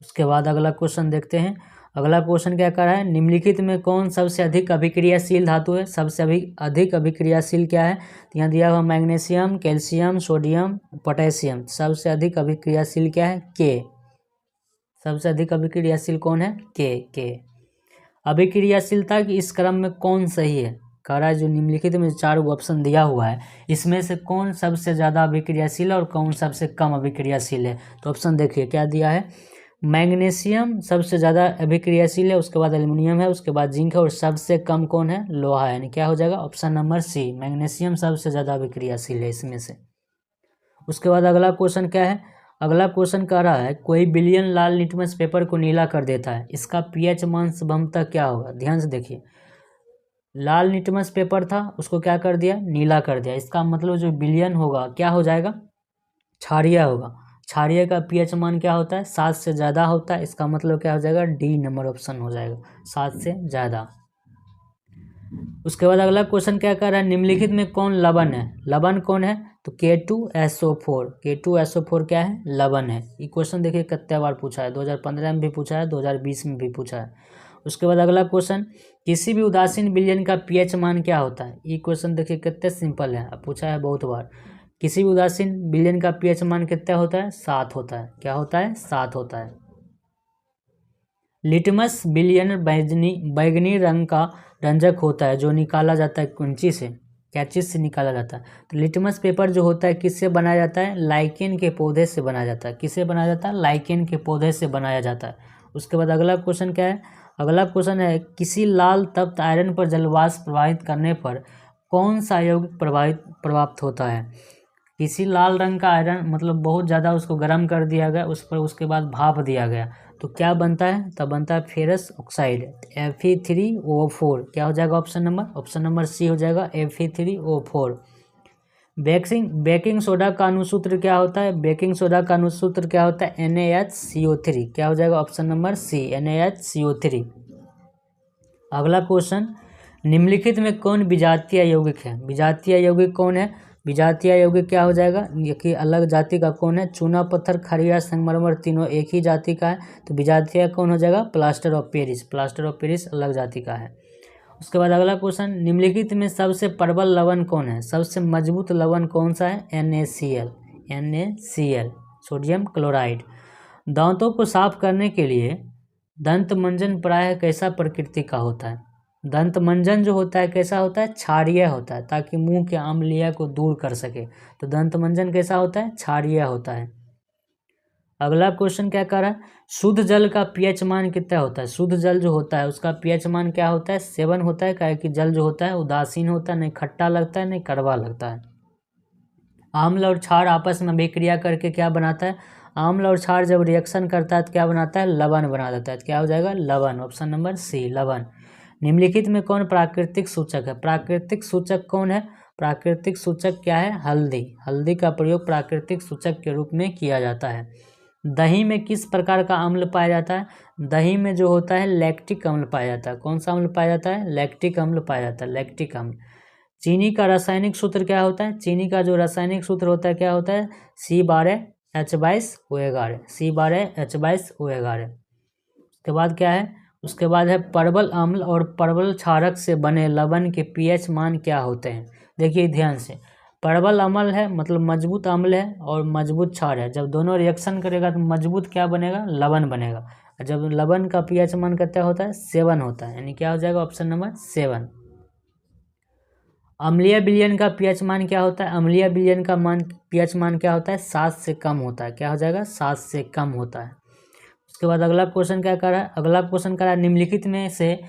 उसके बाद अगला क्वेश्चन देखते हैं। अगला क्वेश्चन क्या कर रहा है? निम्नलिखित में कौन सबसे अधिक अभिक्रियाशील धातु है? सबसे अधिक अभिक्रियाशील क्या है? तो यहाँ दिया हुआ मैग्नीशियम, कैल्शियम, सोडियम, पोटेशियम। सबसे अधिक अभिक्रियाशील क्या है? के। सबसे अधिक अभिक्रियाशील कौन है? के। अभिक्रियाशीलता की इस क्रम में कौन सही है? कह रहा है जो निम्नलिखित में 4 ऑप्शन दिया हुआ है, इसमें से कौन सबसे ज़्यादा अभिक्रियाशील है और कौन सबसे कम अभिक्रियाशील है? तो ऑप्शन देखिए क्या दिया है। मैग्नीशियम सबसे ज़्यादा अभिक्रियाशील है, उसके बाद एल्युमिनियम है, उसके बाद जिंक है, और सबसे कम कौन है? लोहा है। यानी क्या हो जाएगा? ऑप्शन नंबर सी, मैग्नीशियम सबसे ज़्यादा अभिक्रियाशील है इसमें से। उसके बाद अगला क्वेश्चन क्या है? अगला क्वेश्चन कह रहा है कोई बिलियन लाल लिटमस पेपर को नीला कर देता है, इसका पीएच मान संभवतः क्या होगा? ध्यान से देखिए, लाल लिटमस पेपर था उसको क्या कर दिया? नीला कर दिया। इसका मतलब जो बिलियन होगा क्या हो जाएगा? क्षारीय होगा। क्षारीय का पीएच मान क्या होता है? 7 से ज़्यादा होता है। इसका मतलब क्या हो जाएगा? डी नंबर ऑप्शन हो जाएगा, 7 से ज़्यादा। उसके बाद अगला क्वेश्चन क्या कर रहा है? निम्नलिखित में कौन लवण है? लवण कौन है? तो K2SO4। K2SO4 क्या है? लवण है। ये क्वेश्चन देखिए कितने बार पूछा है, 2015 में भी पूछा है, 2020 में भी पूछा है। उसके बाद अगला क्वेश्चन, किसी भी उदासीन विलयन का पीएच मान क्या होता है? ये क्वेश्चन देखिए कितने सिंपल है, पूछा है बहुत बार। किसी भी उदासीन विलयन का पीएच मान कितना होता है? 7 होता है। क्या होता है? 7 होता है। लिटमस विलयन बैगनी रंग का रंजक होता है जो निकाला जाता है कुंची से, क्या चीज़ से निकाला जाता है? तो लिटमस पेपर जो होता है किससे बनाया जाता है? लाइकेन के पौधे से बनाया जाता है। किससे बनाया जाता है? लाइकेन के पौधे से बनाया जाता है। उसके बाद अगला क्वेश्चन क्या है? अगला क्वेश्चन है किसी लाल तप्त आयरन पर जलवाष्प प्रवाहित करने पर कौन सा यौगिक प्रभावित होता है? किसी लाल रंग का आयरन मतलब बहुत ज़्यादा उसको गर्म कर दिया गया, उस पर उसके बाद भाप दिया गया, तो क्या बनता है? तब बनता है फेरस ऑक्साइड, Fe3O4। क्या हो जाएगा ऑप्शन नंबर सी हो जाएगा, Fe3O4। बेकिंग सोडा का अनुसूत्र क्या होता है? बेकिंग सोडा का अनुसूत्र क्या होता है? NaHCO3। क्या हो जाएगा? Option number C, NaHCO3। अगला क्वेश्चन, निम्नलिखित में कौन विजातीय यौगिक है? विजातीय यौगिक कौन है? विजातीय यौगिक क्या हो जाएगा? ये कि अलग जाति का कौन है? चूना पत्थर, खड़िया, संगमरमर तीनों एक ही जाति का है, तो विजातीय कौन हो जाएगा? Plaster of Paris. Plaster of Paris अलग जाति का है। उसके बाद अगला क्वेश्चन, निम्नलिखित में सबसे प्रबल लवण कौन है? सबसे मजबूत लवण कौन सा है? NaCl, sodium chloride. दांतों को साफ करने के लिए दंत मंजन प्रायः कैसा प्रकृति का होता है? दंत मंजन जो होता है कैसा होता है? क्षारीय होता है, ताकि मुंह के अम्लीय को दूर कर सके। तो दंत मंजन कैसा होता है? क्षारीय होता है। अगला क्वेश्चन क्या कर रहा है? शुद्ध जल का पीएच मान कितना होता है? शुद्ध जल जो होता है उसका पीएच मान क्या होता है? 7 होता है, क्या कि जल जो होता है उदासीन होता है, नहीं खट्टा लगता है नहीं कड़वा लगता है। आम्ल और क्षार आपस में अभिक्रिया करके क्या बनाता है? आम्ल और क्षार जब रिएक्शन करता है तो क्या बनाता है? लवण बना देता है। तो क्या हो जाएगा? लवण। ऑप्शन नंबर सी, लवण। निम्नलिखित में कौन प्राकृतिक सूचक है? प्राकृतिक सूचक कौन है? प्राकृतिक सूचक क्या है? हल्दी। हल्दी का प्रयोग प्राकृतिक सूचक के रूप में किया जाता है। दही में किस प्रकार का अम्ल पाया जाता है? दही में जो होता है लैक्टिक अम्ल पाया जाता है। कौन सा अम्ल पाया जाता है? लैक्टिक अम्ल पाया जाता है, लैक्टिक अम्ल। चीनी का रासायनिक सूत्र क्या होता है? चीनी का जो रासायनिक सूत्र होता है क्या होता है? C12H22O11, C12H22O11। उसके बाद क्या है? उसके बाद है परवल अम्ल और परवल क्षारक से बने लवण के पीएच मान क्या होते हैं? देखिए ध्यान से, परवल अम्ल है मतलब मजबूत अम्ल है और मजबूत क्षार है। जब दोनों रिएक्शन करेगा तो मजबूत क्या बनेगा? लवण बनेगा। और जब लवण का पीएच मान कितना होता है? 7 होता है, यानी क्या हो जाएगा? Option number 7। अम्लीय विलयन का पीएच मान क्या होता है? अम्लीय विलयन का पीएच मान क्या होता है? 7 से कम होता है। क्या हो जाएगा? 7 से कम होता है। उसके बाद अगला क्वेश्चन क्या कर रहा है? अगला क्वेश्चन कर रहा है निम्नलिखित में से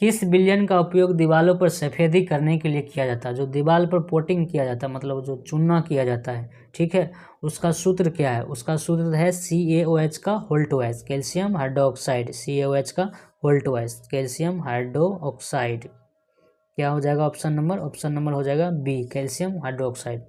किस विलयन का उपयोग दीवारों पर सफ़ेदी करने के लिए किया जाता है? जो दीवार पर कोटिंग किया जाता है मतलब जो चूना किया जाता है, ठीक है, उसका सूत्र क्या है? उसका सूत्र है CaOH का whole two H, calcium hydroxide, CaOH का whole two H, calcium hydroxide. क्या हो जाएगा ऑप्शन नंबर? ऑप्शन नंबर हो जाएगा बी, कैल्शियम हाइड्रोक्साइड।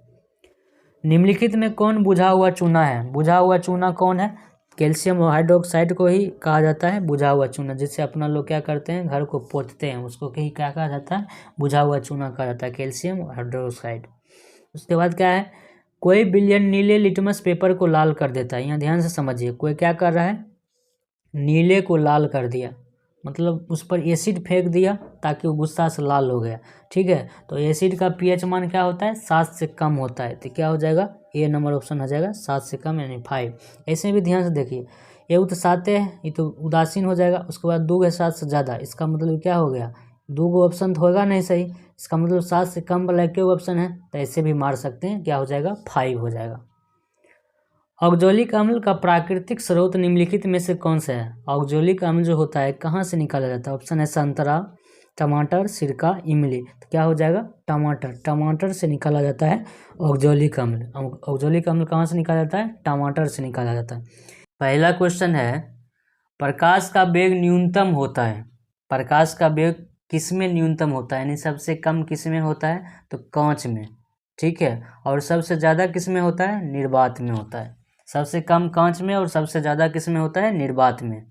निम्नलिखित में कौन बुझा हुआ चूना है? बुझा हुआ चूना कौन है? कैल्शियम हाइड्रोक्साइड को ही कहा जाता है बुझा हुआ चूना, जिससे अपना लोग क्या करते हैं? घर को पोतते हैं, उसको कहीं क्या कहा जाता है? बुझा हुआ चूना कहा जाता है, कैल्शियम हाइड्रोक्साइड। उसके बाद क्या है? कोई विलयन नीले लिटमस पेपर को लाल कर देता है। यहाँ ध्यान से समझिए, कोई क्या कर रहा है? नीले को लाल कर दिया, मतलब उस पर एसिड फेंक दिया ताकि वो गुस्सा से लाल हो गया, ठीक है। तो एसिड का पीएच मान क्या होता है? 7 से कम होता है। तो क्या हो जाएगा? ए नंबर ऑप्शन हो जाएगा, 7 से कम यानी 5। ऐसे भी ध्यान से देखिए, ये उत्साते है, ये तो उदासीन हो जाएगा। उसके बाद 2 है 7 से ज़्यादा, इसका मतलब क्या हो गया? 2 ऑप्शन तो होगा नहीं सही, इसका मतलब 7 से कम वाला एक ऑप्शन है, तो ऐसे भी मार सकते हैं। क्या हो जाएगा? 5 हो जाएगा। औद्योगिक अम्ल का प्राकृतिक स्रोत निम्नलिखित में से कौन सा है? औद्योगिक अम्ल जो होता है कहाँ से निकाला जाता है? ऑप्शन है संतरा, टमाटर, सिरका, इमली। तो क्या हो जाएगा? टमाटर, टमाटर से निकाला जाता है औद्योगिक अम्ल। औद्योगिक अम्ल कहाँ से निकाला जाता है? टमाटर से निकाला जाता है। पहला क्वेश्चन है, प्रकाश का वेग न्यूनतम होता है, प्रकाश का वेग किस में न्यूनतम होता है? यानी सबसे कम किस में होता है? तो कांच में, ठीक है। और सबसे ज़्यादा किस में होता है? निर्वात में होता है। सबसे कम कांच में और सबसे ज़्यादा किस में होता है? निर्वात में।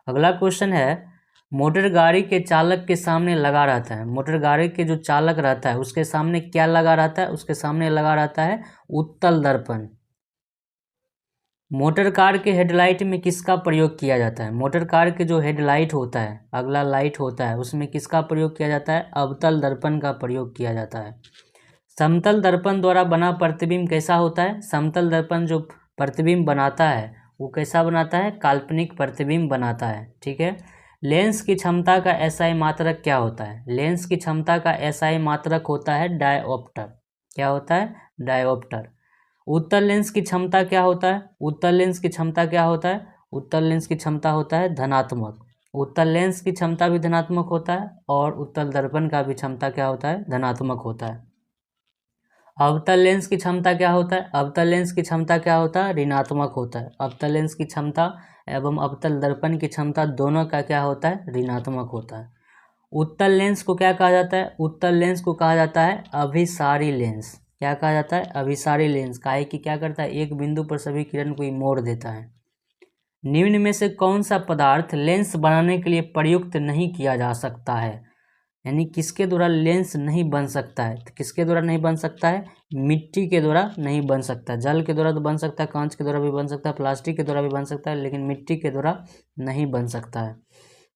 अगला क्वेश्चन है, मोटर गाड़ी के चालक के सामने लगा रहता है, मोटर गाड़ी के जो चालक रहता है उसके सामने क्या लगा रहता है? उसके सामने लगा रहता है उत्तल दर्पण। मोटर कार के हेडलाइट में किसका प्रयोग किया जाता है? मोटर कार के जो हेडलाइट होता है, अगला लाइट होता है, उसमें किसका प्रयोग किया जाता है? अवतल दर्पण का प्रयोग किया जाता है। समतल दर्पण द्वारा बना प्रतिबिंब कैसा होता है? समतल दर्पण जो प्रतिबिंब बनाता है वो कैसा बनाता है? काल्पनिक प्रतिबिंब बनाता है, ठीक है। लेंस की क्षमता का एसआई मात्रक क्या होता है? लेंस की क्षमता का एसआई मात्रक होता है डायऑप्टर। क्या होता है? डायऑप्टर। उत्तल लेंस की क्षमता क्या होता है? उत्तल लेंस की क्षमता क्या होता है? उत्तल लेंस की क्षमता होता है धनात्मक। उत्तल लेंस की क्षमता भी धनात्मक होता है और उत्तल दर्पण का भी क्षमता क्या होता है? धनात्मक होता है। अवतल लेंस की क्षमता क्या होता है? अवतल लेंस की क्षमता क्या होता है? ऋणात्मक होता है। अवतल लेंस की क्षमता एवं अवतल दर्पण की क्षमता दोनों का क्या होता है? ऋणात्मक होता है। उत्तल लेंस को क्या कहा जाता है? उत्तल लेंस को कहा जाता है अभिसारी लेंस। क्या कहा जाता है? अभिसारी लेंस। काहे कि क्या करता है? एक बिंदु पर सभी किरण को मोड़ देता है। निम्न में से कौन सा पदार्थ लेंस बनाने के लिए प्रयुक्त नहीं किया जा सकता है? यानी किसके द्वारा लेंस नहीं बन सकता है? तो किसके द्वारा नहीं बन सकता है? मिट्टी के द्वारा नहीं बन सकता। जल के द्वारा तो बन सकता है, कांच के द्वारा भी बन सकता है, प्लास्टिक के द्वारा भी बन सकता है, लेकिन मिट्टी के द्वारा नहीं बन सकता है।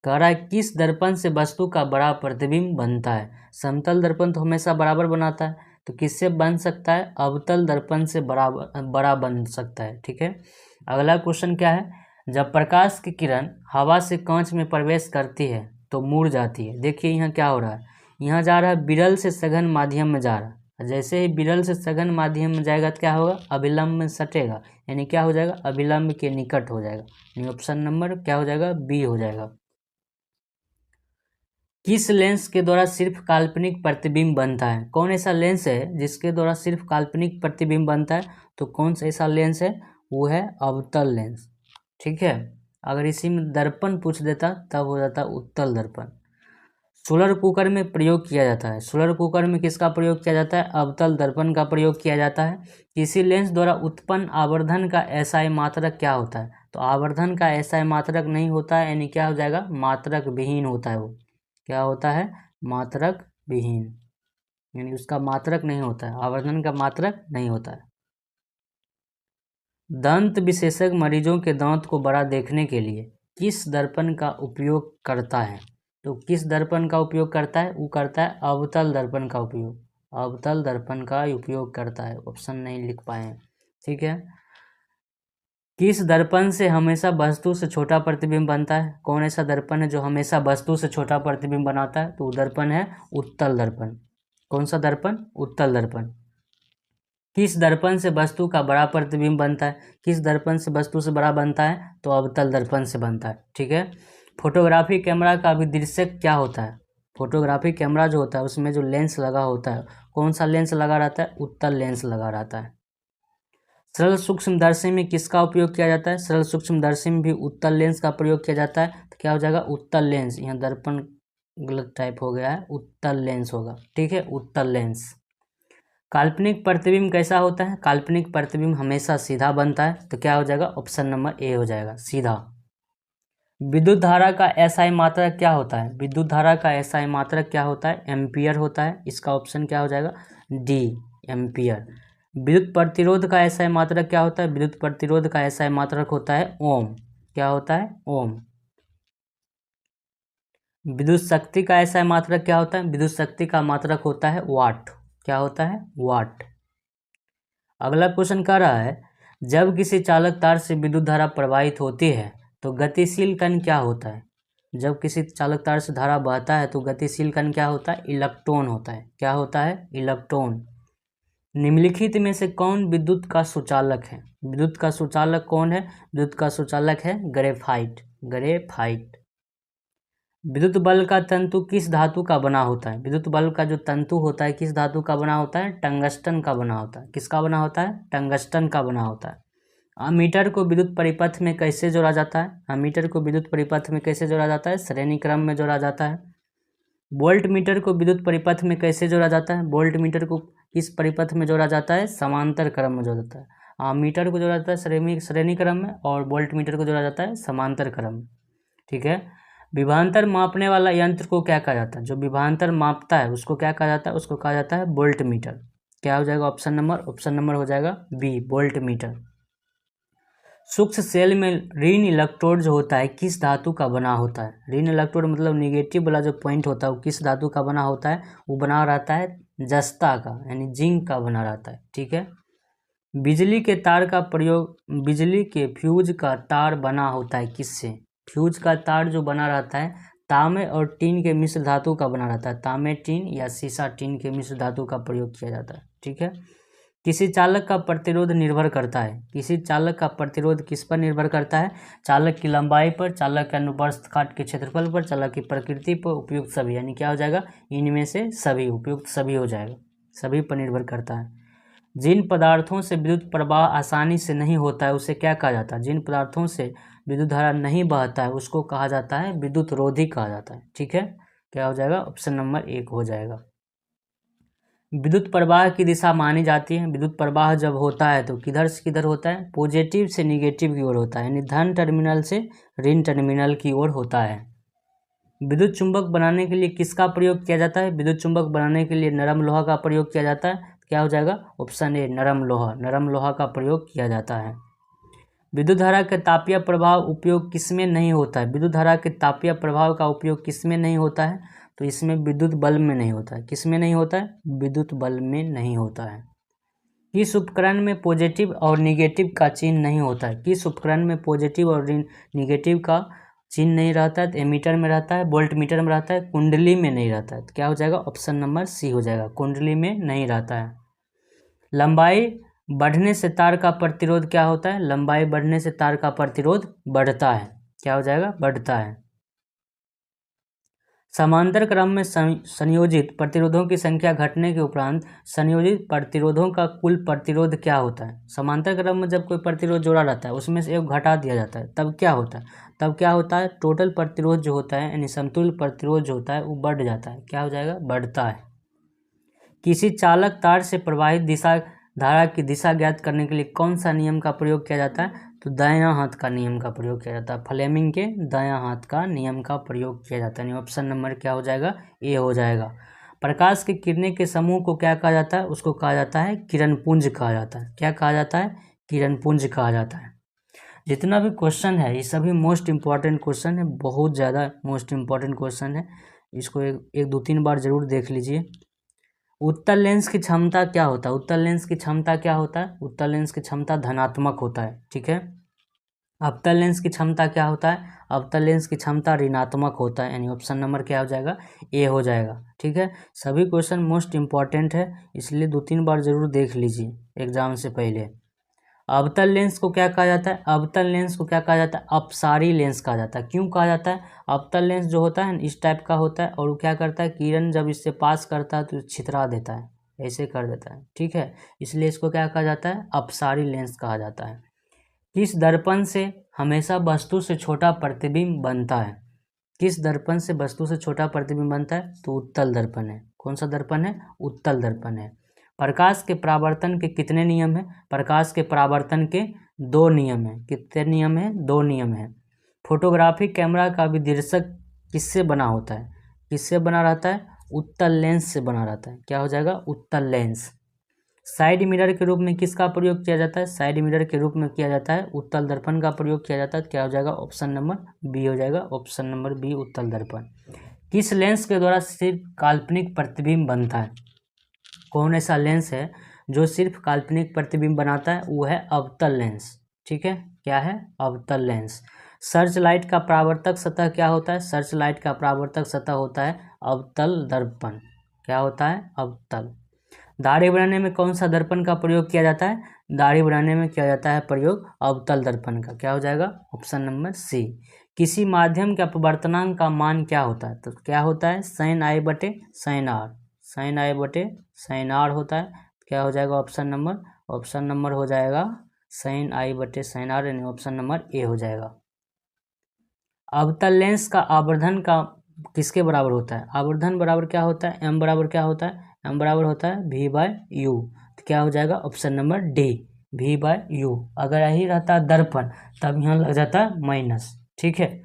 कह रहा है किस दर्पण से वस्तु का बड़ा प्रतिबिंब बनता है? समतल दर्पण तो हमेशा बराबर बनाता है, तो किससे बन सकता है? अवतल दर्पण से बड़ा बन सकता है, ठीक है। अगला क्वेश्चन क्या है? जब प्रकाश की किरण हवा से कांच में प्रवेश करती है तो मुड़ जाती है। देखिए यहाँ क्या हो रहा है, यहाँ जा रहा है विरल से सघन माध्यम में जा रहा है। जैसे ही विरल से सघन माध्यम में जाएगा तो क्या होगा? अभिलंब में सटेगा, यानी क्या हो जाएगा? अभिलंब के निकट हो जाएगा। यानी ऑप्शन नंबर क्या हो जाएगा? बी हो जाएगा। किस लेंस के द्वारा सिर्फ काल्पनिक प्रतिबिंब बनता है? कौन ऐसा लेंस है जिसके द्वारा सिर्फ काल्पनिक प्रतिबिंब बनता है? तो कौन सा ऐसा लेंस है? वो है अवतल लेंस, ठीक है। अगर इसी में दर्पण पूछ देता तब हो जाता उत्तल दर्पण। सोलर कुकर में प्रयोग किया जाता है। सोलर कुकर में किसका प्रयोग किया जाता है? अवतल दर्पण का प्रयोग किया जाता है। किसी लेंस द्वारा उत्पन्न आवर्धन का एसआई मात्रक क्या होता है? तो आवर्धन का एसआई मात्रक नहीं होता है, यानी क्या हो जाएगा? मात्रक विहीन होता है। वो क्या होता है? मात्रक विहीन, यानी उसका मात्रक नहीं होता है, आवर्धन का मात्रक नहीं होता है। दंत विशेषज्ञ मरीजों के दांत को बड़ा देखने के लिए किस दर्पण का उपयोग करता है? तो किस दर्पण का उपयोग करता है? वो करता है अवतल दर्पण का उपयोग, अवतल दर्पण का उपयोग करता है। ऑप्शन नहीं लिख पाए हैं, ठीक है। किस दर्पण से हमेशा वस्तु से छोटा प्रतिबिंब बनता है? कौन ऐसा दर्पण है जो हमेशा वस्तु से छोटा प्रतिबिंब बनाता है? तो दर्पण है उत्तल दर्पण। कौन सा दर्पण? उत्तल दर्पण। किस दर्पण से वस्तु का बड़ा प्रतिबिंब बनता है? किस दर्पण से वस्तु से बड़ा बनता है? तो अवतल दर्पण से बनता है, ठीक है। फोटोग्राफी कैमरा का अभिदृश्यक क्या होता है? फोटोग्राफी कैमरा जो होता है उसमें जो लेंस लगा होता है, कौन सा लेंस लगा रहता है? उत्तल लेंस लगा रहता है। सरल सूक्ष्मदर्शी में किसका उपयोग किया जाता है? सरल सूक्ष्मदर्शी में भी उत्तल लेंस का प्रयोग किया जाता है। तो क्या हो जाएगा? उत्तल लेंस। यहाँ दर्पण गलत टाइप हो गया है, उत्तल लेंस होगा, ठीक है, उत्तल लेंस। काल्पनिक प्रतिबिंब कैसा होता है? काल्पनिक प्रतिबिंब हमेशा सीधा बनता है। तो क्या हो जाएगा? ऑप्शन नंबर ए हो जाएगा, सीधा। विद्युत धारा का एसआई मात्रक क्या होता है? विद्युत धारा का एसआई मात्रक क्या होता है? एम्पियर होता है। इसका ऑप्शन क्या हो जाएगा? D, ampere. विद्युत प्रतिरोध का एसआई मात्रक क्या होता है? विद्युत प्रतिरोध का एसआई मात्रक होता है ओम। क्या होता है? ओम। विद्युत शक्ति का एसआई मात्रक क्या होता है? विद्युत शक्ति का मात्रक होता है वाट। क्या होता है? वाट। अगला क्वेश्चन कह रहा है, जब किसी चालक तार से विद्युत धारा प्रवाहित होती है तो गतिशील कण क्या होता है? जब किसी चालक तार से धारा बहता है तो गतिशील कण क्या होता है? इलेक्ट्रॉन होता है। क्या होता है? इलेक्ट्रॉन। निम्नलिखित में से कौन विद्युत का सुचालक है? विद्युत का सुचालक कौन है? विद्युत का सुचालक है ग्रेफाइट। ग्रेफाइट। विद्युत बल्ब का तंतु किस धातु का बना होता है? विद्युत बल्ब का जो तंतु होता है किस धातु का बना होता है? टंगस्टन का बना होता है। किसका बना होता है? टंगस्टन का बना होता है। अमीटर को विद्युत परिपथ में कैसे जोड़ा जाता है? अमीटर को विद्युत परिपथ में कैसे जोड़ा जाता है? श्रेणी क्रम में जोड़ा जाता है। वोल्ट मीटर को विद्युत परिपथ में कैसे जोड़ा जाता है? वोल्ट मीटर को किस परिपथ में जोड़ा जाता है? समांतर क्रम में जोड़ा जाता है। मीटर को जोड़ा जाता है श्रेणी क्रम में, और वोल्ट मीटर को जोड़ा जाता है समांतर क्रम में, ठीक है। विभवांतर मापने वाला यंत्र को क्या कहा जाता है? जो विभवांतर मापता है उसको क्या कहा जाता है? उसको कहा जाता है वोल्ट मीटर। क्या हो जाएगा? ऑप्शन नंबर हो जाएगा बी, वोल्ट मीटर। सूक्ष्म सेल में ऋण इलेक्ट्रोड जो होता है किस धातु का बना होता है? ऋण इलेक्ट्रोड मतलब निगेटिव वाला जो पॉइंट होता है वो किस धातु का बना होता है? वो बना रहता है जस्ता का, यानी जिंक का बना रहता है, ठीक है। बिजली के तार का प्रयोग, बिजली के फ्यूज का तार बना होता है किससे? फ्यूज का तार जो बना रहता है तांबे और टीन के मिश्र धातु का बना रहता है। तांबे टीन या सीसा टीन के मिश्र धातु का प्रयोग किया जाता है, ठीक है। किसी चालक का प्रतिरोध निर्भर करता है, किसी चालक का प्रतिरोध किस पर निर्भर करता है? चालक की लंबाई पर, चालक के अनुप्रस्थ काट के क्षेत्रफल पर, चालक की प्रकृति पर, उपयुक्त सभी, यानी क्या हो जाएगा? इनमें से सभी, उपयुक्त सभी हो जाएगा, सभी पर निर्भर करता है। जिन पदार्थों से विद्युत प्रवाह आसानी से नहीं होता है उसे क्या कहा जाता है? जिन पदार्थों से विद्युत धारा नहीं बहता है उसको कहा जाता है विद्युत रोधी कहा जाता है, ठीक है। क्या हो जाएगा? ऑप्शन नंबर 1 हो जाएगा। विद्युत प्रवाह की दिशा मानी जाती है। विद्युत प्रवाह जब होता है तो किधर से किधर होता है? पॉजिटिव से निगेटिव की ओर होता है, यानी धन टर्मिनल से ऋण टर्मिनल की ओर होता है। विद्युत चुंबक बनाने के लिए किसका प्रयोग किया जाता है? विद्युत चुंबक बनाने के लिए नरम लोहा का प्रयोग किया जाता है। क्या हो जाएगा? ऑप्शन ए, नरम लोहा। नरम लोहा का प्रयोग किया जाता है। विद्युत धारा के तापीय प्रभाव उपयोग किसमें नहीं होता है? विद्युत धारा के तापीय प्रभाव का उपयोग किसमें नहीं होता है? तो इसमें विद्युत बल्ब में नहीं होता है। किसमें नहीं होता है? विद्युत बल्ब में नहीं होता है। किस उपकरण में पॉजिटिव और निगेटिव का चिन्ह नहीं होता है? किस उपकरण में पॉजिटिव और निगेटिव का चिन्ह नहीं रहता है? तो एमीटर में रहता है, वोल्ट मीटर में रहता है, कुंडली में नहीं रहता है। तो क्या हो जाएगा? ऑप्शन नंबर सी हो जाएगा, कुंडली में नहीं रहता है। लंबाई बढ़ने से तार का प्रतिरोध क्या होता है? लंबाई बढ़ने से तार का प्रतिरोध बढ़ता है। क्या हो जाएगा? बढ़ता है। समांतर क्रम में संयोजित प्रतिरोधों की संख्या घटने के उपरांत संयोजित प्रतिरोधों का कुल प्रतिरोध क्या होता है। समांतर क्रम में जब कोई प्रतिरोध जोड़ा रहता है उसमें से एक घटा दिया जाता है तब क्या होता है, टोटल प्रतिरोध जो होता है यानी समतुल्य प्रतिरोध जो होता है वो बढ़ जाता है। क्या हो जाएगा, बढ़ता है। किसी चालक तार से प्रवाहित धारा की दिशा ज्ञात करने के लिए कौन सा नियम का प्रयोग किया जाता है, तो दायां हाथ का नियम का प्रयोग किया जाता है। फ्लेमिंग के दायां हाथ का नियम का प्रयोग किया जाता है। ऑप्शन नंबर क्या हो जाएगा, ए हो जाएगा। प्रकाश की किरणें के समूह को क्या कहा जाता है, उसको कहा जाता है किरणपुंज कहा जाता है। क्या कहा जाता है, किरणपुंज कहा जाता है। जितना भी क्वेश्चन है ये सभी मोस्ट इम्पॉर्टेंट क्वेश्चन है, बहुत ज़्यादा मोस्ट इम्पॉर्टेंट क्वेश्चन है। इसको एक दो तीन बार जरूर देख लीजिए। उत्तल लेंस की क्षमता क्या होता है, उत्तल लेंस की क्षमता क्या होता है, उत्तल लेंस की क्षमता धनात्मक होता है। ठीक है। अवतल लेंस की क्षमता क्या होता है, अवतल लेंस की क्षमता ऋणात्मक होता है। यानी ऑप्शन नंबर क्या हो जाएगा, ए हो जाएगा। ठीक है। सभी क्वेश्चन मोस्ट इम्पॉर्टेंट है, इसलिए 2-3 बार जरूर देख लीजिए एग्जाम से पहले। अवतल लेंस को क्या कहा जाता है, अवतल लेंस को क्या कहा जाता है, अपसारी लेंस कहा जाता है। क्यों कहा जाता है, अवतल लेंस जो होता है इस टाइप का होता है और वो क्या करता है, किरण जब इससे पास करता है तो छितरा देता है, ऐसे कर देता है। ठीक है, इसलिए इसको क्या कहा जाता है, अपसारी लेंस कहा जाता है। किस दर्पण से हमेशा वस्तु से छोटा प्रतिबिंब बनता है, किस दर्पण से वस्तु से छोटा प्रतिबिंब बनता है, तो उत्तल दर्पण है। कौन सा दर्पण है, उत्तल दर्पण है। प्रकाश के परावर्तन के कितने नियम हैं, प्रकाश के परावर्तन के 2 नियम हैं। कितने नियम हैं, 2 नियम हैं। फोटोग्राफी कैमरा का विदिर्शक किससे बना होता है, किससे बना रहता है, उत्तल लेंस से बना रहता है। क्या हो जाएगा, उत्तल लेंस। साइड मिरर के रूप में किसका प्रयोग किया जाता है, साइड मिरर के रूप में किया जाता है उत्तल दर्पण का प्रयोग किया जाता है। क्या हो जाएगा, ऑप्शन नंबर बी हो जाएगा। ऑप्शन नंबर बी, उत्तल दर्पण। किस लेंस के द्वारा सिर्फ काल्पनिक प्रतिबिंब बनता है, कौन ऐसा लेंस है जो सिर्फ काल्पनिक प्रतिबिंब बनाता है, वो है अवतल लेंस। ठीक है, क्या है, अवतल लेंस। सर्च लाइट का परावर्तक सतह क्या होता है, सर्च लाइट का परावर्तक सतह होता है अवतल दर्पण। क्या होता है, अवतल। दाढ़ी बनाने में कौन सा दर्पण का प्रयोग किया जाता है, दाढ़ी बनाने में किया जाता है प्रयोग अवतल दर्पण का। क्या हो जाएगा, ऑप्शन नंबर सी। किसी माध्यम के अपवर्तनांक का मान क्या होता है, तो क्या होता है, sin i बटे sin r, sin i बटे sin r होता है। क्या हो जाएगा, ऑप्शन नंबर हो जाएगा sin i बटे sin r, यानी ऑप्शन नंबर ए हो जाएगा। अवतल लेंस का आवर्धन का किसके बराबर होता है, आवर्धन बराबर क्या होता है, m बराबर क्या होता है, m बराबर होता है v/u। तो क्या हो जाएगा, ऑप्शन नंबर डी, v/u। अगर यही रहता दर्पण तब यहाँ लग जाता माइनस। ठीक है।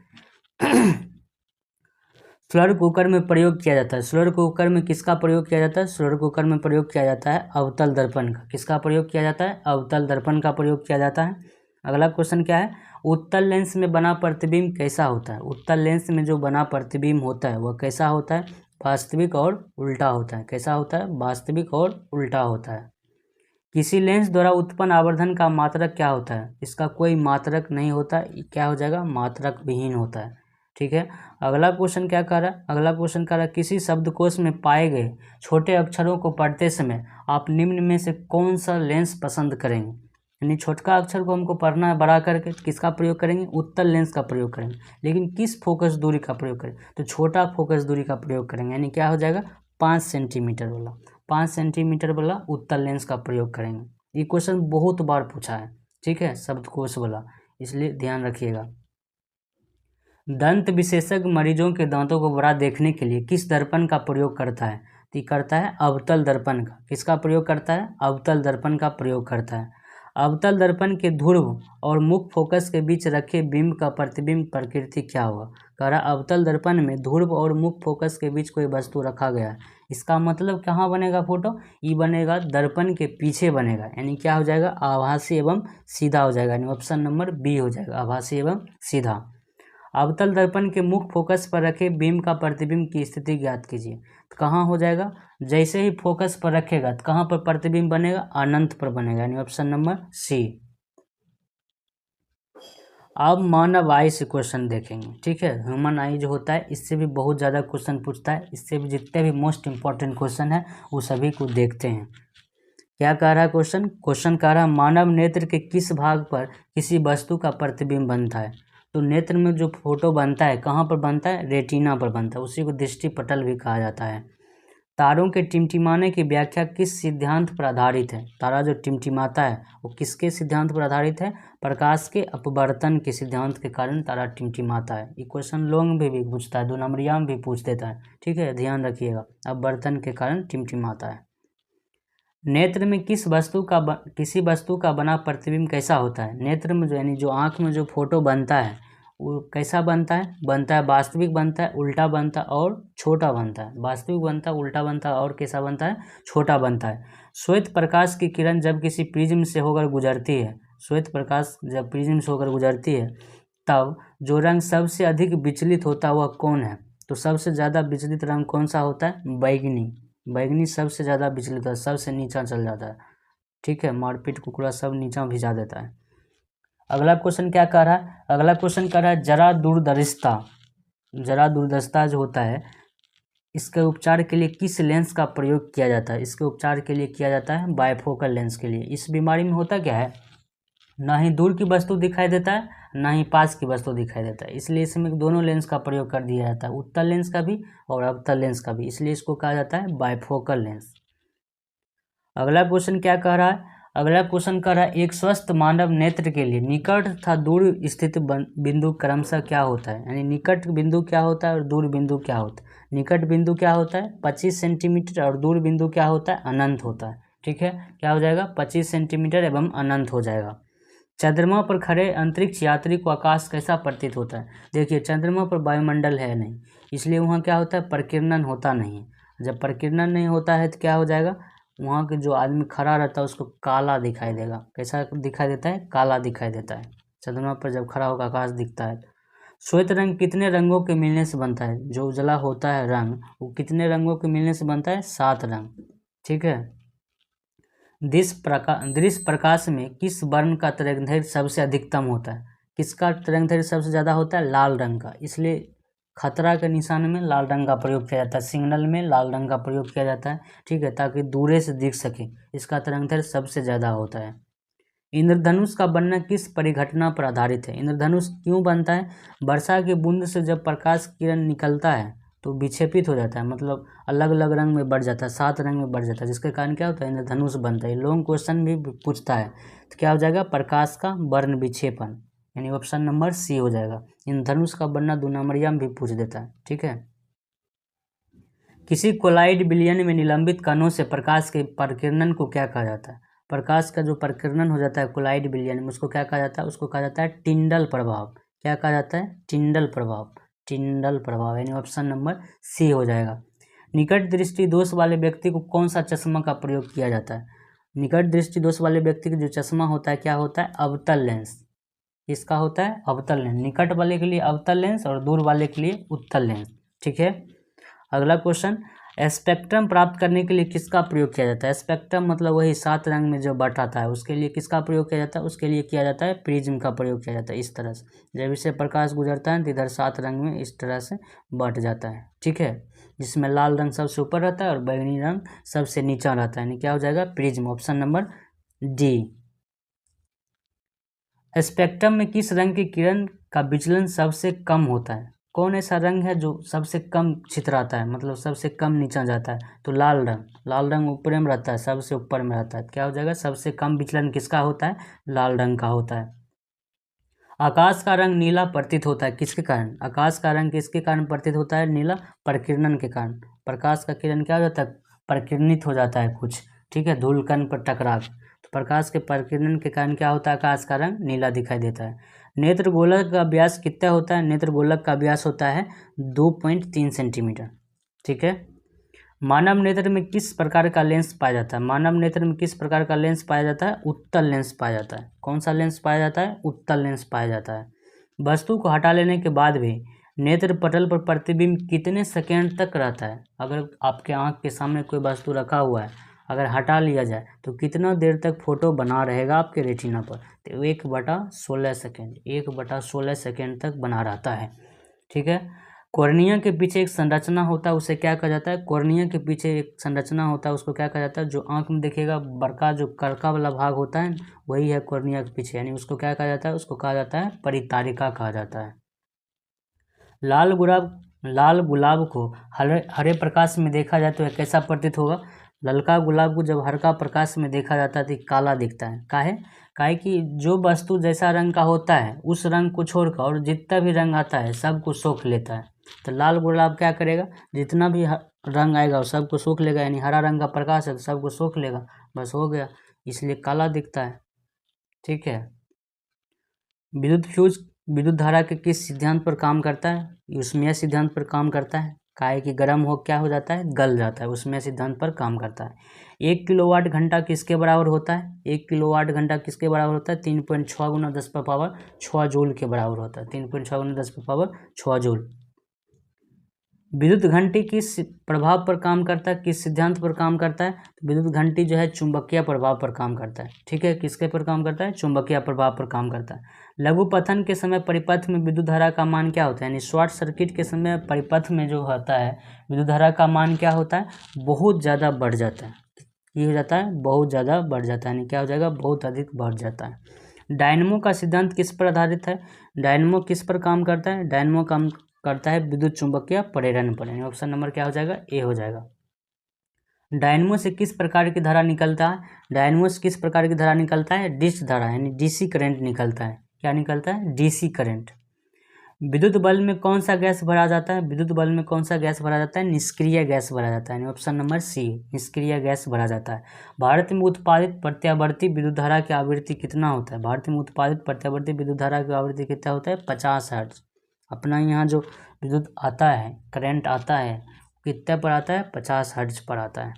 स्लर कुकर में प्रयोग किया जाता है, स्लर कुकर में किसका प्रयोग किया जाता है, स्लर कुकर में प्रयोग किया जाता है अवतल दर्पण का। किसका प्रयोग किया जाता है, अवतल दर्पण का प्रयोग किया जाता है। अगला क्वेश्चन क्या है, उत्तल लेंस में बना प्रतिबिंब कैसा होता है, उत्तल लेंस में जो बना प्रतिबिंब होता है वह कैसा होता है, वास्तविक और उल्टा होता है। कैसा होता है, वास्तविक और उल्टा होता है। किसी लेंस द्वारा उत्पन्न आवर्धन का मात्रक क्या होता है, इसका कोई मात्रक नहीं होता, क्या हो जाएगा, मात्रक विहीन होता है। ठीक है। अगला क्वेश्चन क्या कह रहा है, अगला क्वेश्चन कह रहा है किसी शब्दकोश में पाए गए छोटे अक्षरों को पढ़ते समय आप निम्न में से कौन सा लेंस पसंद करेंगे। यानी छोटका अक्षर को हमको पढ़ना है बड़ा करके, किसका प्रयोग करेंगे, उत्तल लेंस का प्रयोग करेंगे। लेकिन किस फोकस दूरी का प्रयोग करें, तो छोटा फोकस दूरी का प्रयोग करेंगे। यानी क्या हो जाएगा, 5 सेंटीमीटर वाला, 5 सेंटीमीटर वाला उत्तल लेंस का प्रयोग करेंगे। ये क्वेश्चन बहुत बार पूछा है। ठीक है, शब्दकोश वाला, इसलिए ध्यान रखिएगा। दंत विशेषज्ञ मरीजों के दांतों को बड़ा देखने के लिए किस दर्पण का प्रयोग करता है, तो करता है अवतल दर्पण का। किसका प्रयोग करता है, अवतल दर्पण का प्रयोग करता है। अवतल दर्पण के ध्रुव और मुख्य फोकस के बीच रखे बिंब का प्रतिबिंब प्रकृति क्या होगा। कह रहा अवतल दर्पण में ध्रुव और मुख्य फोकस के बीच कोई वस्तु रखा गया है, इसका मतलब कहाँ बनेगा फोटो, ये बनेगा दर्पण के पीछे बनेगा। यानी क्या हो जाएगा, आभासी एवं सीधा हो जाएगा। यानी ऑप्शन नंबर बी हो जाएगा, आभासी एवं सीधा। अवतल दर्पण के मुख्य फोकस पर रखे बिंब का प्रतिबिंब की स्थिति ज्ञात कीजिए। तो कहाँ हो जाएगा, जैसे ही फोकस पर रखेगा तो कहाँ पर प्रतिबिंब बनेगा, अनंत पर बनेगा। यानी ऑप्शन नंबर सी। अब मानव आई से क्वेश्चन देखेंगे। ठीक है, ह्यूमन आई जो होता है इससे भी बहुत ज़्यादा क्वेश्चन पूछता है, इससे भी जितने भी मोस्ट इंपॉर्टेंट क्वेश्चन है वो सभी को देखते हैं। क्या कह रहा है क्वेश्चन कह रहा है मानव नेत्र के किस भाग पर किसी वस्तु का प्रतिबिंब बनता है। तो नेत्र में जो फोटो बनता है कहाँ पर बनता है, रेटिना पर बनता है, उसी को दृष्टि पटल भी कहा जाता है। तारों के टिमटिमाने की व्याख्या किस सिद्धांत पर आधारित है, तारा जो टिमटिमाता है वो किसके सिद्धांत पर आधारित है, प्रकाश के अपवर्तन के सिद्धांत के कारण तारा टिमटिमाता है। ये क्वेश्चन लॉन्ग में भी पूछता है, 2 नंबरिया में भी पूछ देता है, ठीक है, ध्यान रखिएगा, अपवर्तन के कारण टिमटिमाता है। नेत्र में किसी वस्तु का बना प्रतिबिंब कैसा होता है, नेत्र में जो यानी जो आँख में जो फोटो बनता है वो कैसा बनता है वास्तविक बनता है, उल्टा बनता है और छोटा बनता है, वास्तविक बनता है, उल्टा बनता है और कैसा बनता है, छोटा बनता है। श्वेत प्रकाश की किरण जब किसी प्रिज्म से होकर गुजरती है, श्वेत प्रकाश जब प्रिज्म से होकर गुजरती है तब जो रंग सबसे अधिक विचलित होता है वह कौन है, तो सबसे ज़्यादा विचलित रंग कौन सा होता है, बैगनी सबसे ज़्यादा विचलित होता है, सबसे नीचा चल जाता है, ठीक है, मारपीट कुकुड़ा सब नीचा भिजा देता है। अगला क्वेश्चन क्या कह रहा है, अगला क्वेश्चन कह रहा है जरा दूरदर्शिता जो होता है इसके उपचार के लिए किस लेंस का प्रयोग किया जाता है, इसके उपचार के लिए किया जाता है बाइफोकल लेंस के लिए। इस बीमारी में होता क्या है, ना ही दूर की वस्तु दिखाई देता है ना ही पास की वस्तु दिखाई देता है, इसलिए इसमें दोनों लेंस का प्रयोग कर दिया जाता है, उत्तल लेंस का भी और अवतल लेंस का भी, इसलिए इसको कहा जाता है बाइफोकल लेंस। अगला क्वेश्चन क्या कह रहा है, अगला क्वेश्चन कह रहा है एक स्वस्थ मानव नेत्र के लिए निकट तथा दूर स्थित बिंदु क्रमशः क्या होता है, यानी निकट बिंदु क्या होता है और दूर बिंदु क्या होता है। निकट बिंदु क्या होता है 25 सेंटीमीटर और दूर बिंदु क्या होता है अनंत होता है, ठीक है, क्या हो जाएगा 25 सेंटीमीटर एवं अनंत हो जाएगा। चंद्रमा पर खड़े अंतरिक्ष यात्री को आकाश कैसा प्रतीत होता है, देखिए चंद्रमा पर वायुमंडल है नहीं, इसलिए वहाँ क्या होता है प्रकीर्णन होता नहीं है। जब प्रकीर्णन नहीं होता है तो क्या हो जाएगा, वहाँ के जो आदमी खड़ा रहता है उसको काला दिखाई देगा, कैसा दिखाई देता है, काला दिखाई देता है। चंद्रमा पर जब खड़ा होकर आकाश दिखता है। श्वेत रंग कितने रंगों के मिलने से बनता है, जो उजला होता है रंग वो कितने रंगों के मिलने से बनता है, 7 रंग, ठीक है। दृश्य प्रकाश में किस वर्ण का तरंगदैर्घ्य सबसे अधिकतम होता है, किसका तरंगदैर्घ्य सबसे ज़्यादा होता है, लाल रंग का, इसलिए खतरा के निशान में लाल रंग का प्रयोग किया जाता है, सिग्नल में लाल रंग का प्रयोग किया जाता है, ठीक है, ताकि दूरे से दिख सके, इसका तरंगदैर्घ्य सबसे ज़्यादा होता है। इंद्रधनुष का बनना किस परिघटना पर आधारित है, इंद्रधनुष क्यों बनता है, वर्षा की बूंद से जब प्रकाश किरण निकलता है तो विक्षेपित हो जाता है, मतलब अलग अलग रंग में बढ़ जाता है, 7 रंग में बढ़ जाता है, जिसके कारण क्या होता है इंद्रधनुष बनता है। लॉन्ग क्वेश्चन भी पूछता है तो क्या हो जाएगा, प्रकाश का वर्ण विक्षेपण, यानी ऑप्शन नंबर सी हो जाएगा। इंद्रधनुष का बनना 2 नंबरिया में भी पूछ देता है, ठीक है। किसी कोलाइड विलयन में निलंबित कणों से प्रकाश के प्रकीर्णन को क्या कहा जाता है, प्रकाश का जो प्रकीर्णन हो जाता है कोलाइड विलयन में उसको क्या कहा जाता है, उसको कहा जाता है टिंडल प्रभाव, क्या कहा जाता है, टिंडल प्रभाव, यानी ऑप्शन नंबर सी हो जाएगा। निकट दृष्टि दोष वाले व्यक्ति को कौन सा चश्मा का प्रयोग किया जाता है, निकट दृष्टि दोष वाले व्यक्ति का जो चश्मा होता है क्या होता है, अवतल लेंस, इसका होता है अवतल लेंस, निकट वाले के लिए अवतल लेंस और दूर वाले के लिए उत्तल लेंस, ठीक है। अगला क्वेश्चन, स्पेक्ट्रम प्राप्त करने के लिए किसका प्रयोग किया जाता है, स्पेक्ट्रम मतलब वही 7 रंग में जो बटाता है उसके लिए किसका प्रयोग किया जाता है, उसके लिए किया जाता है प्रिज्म का प्रयोग किया जाता है। इस तरह से जब इससे प्रकाश गुजरता है तो इधर 7 रंग में इस तरह से बट जाता है, ठीक है, जिसमें लाल रंग सबसे ऊपर रहता है और बैंगनी रंग सबसे नीचा रहता है, यानी क्या हो जाएगा prism, option number D. Spectrum में किस रंग की किरण का विचलन सबसे कम होता है, कौन ऐसा रंग है जो सबसे कम छितराता है, मतलब सबसे कम नीचा जाता है, तो लाल रंग ऊपर में रहता है, सबसे ऊपर में रहता है, क्या हो जाएगा सबसे कम विचलन किसका होता है, लाल रंग का होता है। आकाश का रंग नीला प्रतीत होता है किसके कारण, आकाश का रंग किसके कारण प्रतीत होता है, नीला, प्रकीर्णन के कारण, प्रकाश का किरण क्या हो जाता है, प्रकीर्णित हो जाता है कुछ, ठीक है, धूलकण पर टकरा, तो प्रकाश के प्रकीर्णन के कारण क्या होता है, आकाश का रंग नीला दिखाई देता है। नेत्र गोलक का व्यास कितना होता है, नेत्र गोलक का व्यास होता है 2.3 सेंटीमीटर, ठीक है। मानव नेत्र में किस प्रकार का लेंस पाया जाता है, मानव नेत्र में किस प्रकार का लेंस पाया जाता है, उत्तल लेंस पाया जाता है, कौन सा लेंस पाया जाता है, उत्तल लेंस पाया जाता है। वस्तु को हटा लेने के बाद भी नेत्र पटल पर प्रतिबिंब कितने सेकेंड तक रहता है, अगर आपके आँख के सामने कोई वस्तु रखा हुआ है अगर हटा लिया जाए तो कितना देर तक फोटो बना रहेगा आपके रेटिना पर, तो 1/16 सेकेंड, 1/16 सेकेंड तक बना रहता है, ठीक है। कॉर्निया के पीछे एक संरचना होता है, उसे क्या कहा जाता है? कॉर्निया के पीछे एक संरचना होता है, उसको क्या कहा जाता है? जो आंख में देखिएगा बड़का जो करका वाला भाग होता है वही है कॉर्निया के पीछे, यानी उसको क्या कहा जाता है? उसको कहा जाता है परितारिका कहा जाता है। लाल गुलाब को हरे प्रकाश में देखा जाए तो यह कैसा प्रतीत होगा? ललका गुलाब को जब हल्का प्रकाश में देखा जाता है तो काला दिखता है। काहे कि जो वस्तु जैसा रंग का होता है उस रंग को छोड़कर और जितना भी रंग आता है सबको सोख लेता है। तो लाल गुलाब क्या करेगा? जितना भी रंग आएगा वो सबको सोख लेगा, यानी हरा रंग का प्रकाश है तो सबको सोख लेगा, बस हो गया, इसलिए काला दिखता है। ठीक है। विद्युत धारा के किस सिद्धांत पर काम करता है? ऊष्मीय सिद्धांत पर काम करता है। काहे कि गर्म हो क्या हो जाता है? गल जाता है, ऊष्मीय सिद्धांत पर काम करता है। 1 किलोवाट घंटा किसके बराबर होता है? 1 किलोवाट घंटा किसके बराबर होता है? 3.6 गुना 10⁻6 जूल के बराबर होता है। 3.6 गुना 10⁻6 जूल। विद्युत घंटी किस प्रभाव पर काम करता है? किस सिद्धांत पर काम करता है? तो विद्युत घंटी जो है चुंबकीय प्रभाव पर काम करता है। ठीक है, किसके पर काम करता है? चुंबकीय प्रभाव पर काम करता है। लघु पतन के समय परिपथ में विद्युत धारा का मान क्या होता है? यानी शॉर्ट सर्किट के समय परिपथ में जो होता है विद्युत धारा का मान क्या होता है? बहुत ज़्यादा बढ़ जाता है। ये हो जाता है बहुत ज़्यादा बढ़ जाता है, यानी क्या हो जाएगा? बहुत अधिक बढ़ जाता है। डायनमो का सिद्धांत किस पर आधारित है? डायनमो किस पर काम करता है? डायनमो काम करता है विद्युत चुंबकीय प्रेरण पर, यानी ऑप्शन नंबर क्या हो जाएगा? ए हो जाएगा। डायनमो से किस प्रकार की धारा निकलता है? डायनमो से किस प्रकार की धारा निकलता है? डिश धारा, यानी डीसी करंट निकलता है। क्या निकलता है? DC current. विद्युत बल्ब में कौन सा गैस भरा जाता है? विद्युत बल्ब में कौन सा गैस भरा जाता है? निष्क्रिय गैस भरा जाता है, यानी ऑप्शन नंबर सी, निष्क्रिय गैस भरा जाता है। भारत में उत्पादित प्रत्यावर्ती विद्युत धारा की आवृत्ति कितना होता है? भारत में उत्पादित प्रत्यावर्ती विद्युत धारा की आवृत्ति कितना होता है? 50 हर्ट्ज। अपना यहाँ जो विद्युत आता है, करंट आता है, कितने पर आता है? 50 हर्ट्ज पर आता है।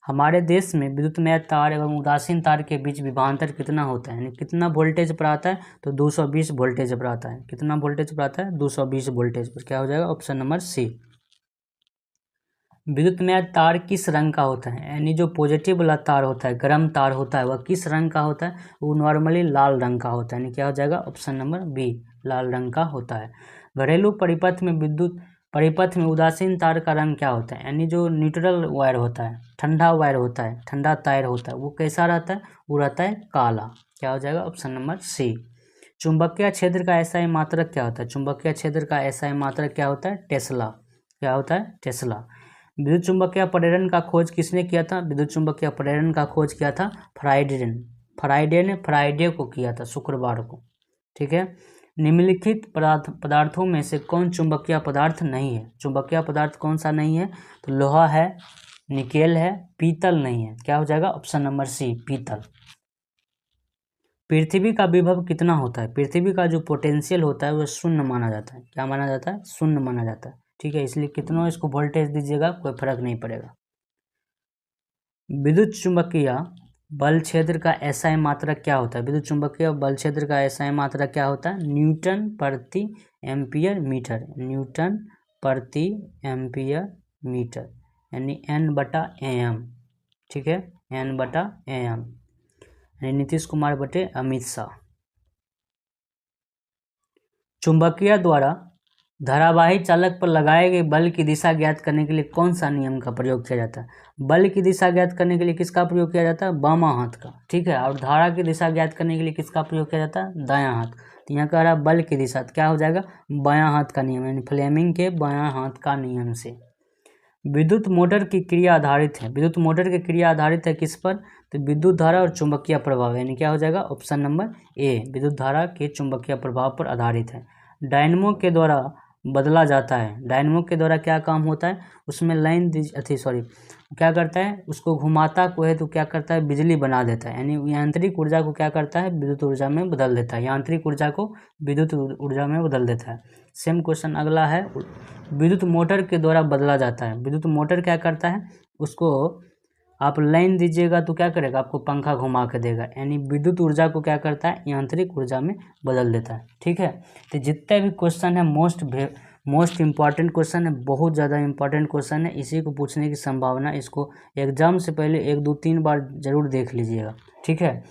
हमारे देश में विद्युतमय तार एवं उदासीन तार के बीच विभवांतर कितना होता है? यानी कितना वोल्टेज पर आता है? तो 220 वोल्टेज पर आता है। कितना वोल्टेज पर आता है? 220 वोल्टेज पर। क्या हो जाएगा? ऑप्शन नंबर सी। विद्युतमय तार किस रंग का होता है? यानी जो पॉजिटिव वाला तार होता है, गर्म तार होता है, वह किस रंग का होता है? वो नॉर्मली लाल रंग का होता है, यानी क्या हो जाएगा? ऑप्शन नंबर बी, लाल रंग का होता है। घरेलू परिपथ में उदासीन तार का रंग क्या होता है? यानी जो न्यूट्रल वायर होता है, ठंडा वायर होता है, ठंडा तार होता है, वो कैसा रहता है? वो रहता है काला। क्या हो जाएगा? Option number C. चुंबकीय क्षेत्र का एसआई मात्रक क्या होता है? चुंबकीय क्षेत्र का एसआई मात्रक क्या होता है? टेस्ला। क्या होता है? टेस्ला। विद्युत चुंबकीय प्रेरण का खोज किसने किया था? विद्युत चुंबकीय प्रेरण का खोज किया था फ्राइडे ने फ्राइडे को किया था, शुक्रवार को। ठीक है। निम्नलिखित पदार्थों में से कौन चुंबकीय पदार्थ नहीं है? चुंबकीय पदार्थ कौन सा नहीं है? तो लोहा है, निकेल है, पीतल नहीं है। क्या हो जाएगा? ऑप्शन नंबर सी, पीतल। पृथ्वी का विभव कितना होता है? पृथ्वी का जो पोटेंशियल होता है वो शून्य माना जाता है। क्या माना जाता है? शून्य माना जाता है। ठीक है, इसलिए कितना इसको वोल्टेज दीजिएगा कोई फर्क नहीं पड़ेगा। विद्युत चुंबकीय बल क्षेत्र का एसआई मात्रक क्या होता है? विद्युत चुंबकीय बल क्षेत्र का एसआई मात्रक क्या होता है? न्यूटन प्रति एम्पियर मीटर। न्यूटन प्रति एम्पियर मीटर, यानी N/AM। ठीक है, N/AM, यानी नीतीश कुमार बटे अमित शाह। चुंबकीय द्वारा धारावाही चालक पर लगाए गए बल की दिशा ज्ञात करने के लिए कौन सा नियम का प्रयोग किया जाता है? बल की दिशा ज्ञात करने के लिए किसका प्रयोग किया जाता है? बामा हाथ का। ठीक है, और धारा की दिशा ज्ञात करने के लिए किसका प्रयोग किया जाता है? दायां हाथ। तो यहाँ कह रहा है बल की दिशा, तो क्या हो जाएगा? बायां हाथ का नियम, यानी फ्लेमिंग के बायां हाथ का नियम से। विद्युत मोटर की क्रिया आधारित है। विद्युत मोटर की क्रिया आधारित है किस पर? तो विद्युत धारा और चुंबकीय प्रभाव, यानी क्या हो जाएगा? ऑप्शन नंबर ए, विद्युत धारा के चुंबकीय प्रभाव पर आधारित है। डायनमो के द्वारा बदला जाता है। डायनमो के द्वारा क्या काम होता है? उसमें क्या करता है? उसको घुमाता को है तो क्या करता है? बिजली बना देता है, यानी यांत्रिक ऊर्जा को क्या करता है? विद्युत ऊर्जा में बदल देता है। यांत्रिक ऊर्जा को विद्युत ऊर्जा में बदल देता है। सेम क्वेश्चन अगला है, विद्युत मोटर के द्वारा बदला जाता है। विद्युत मोटर क्या करता है? उसको आप लाइन दीजिएगा तो क्या करेगा? आपको पंखा घुमा के देगा, यानी विद्युत ऊर्जा को क्या करता है? यांत्रिक ऊर्जा में बदल देता है। ठीक है, तो जितने भी क्वेश्चन है मोस्ट इम्पॉर्टेंट क्वेश्चन है, बहुत ज़्यादा इम्पॉर्टेंट क्वेश्चन है, इसी को पूछने की संभावना, इसको एग्जाम से पहले 1 2 3 बार जरूर देख लीजिएगा। ठीक है,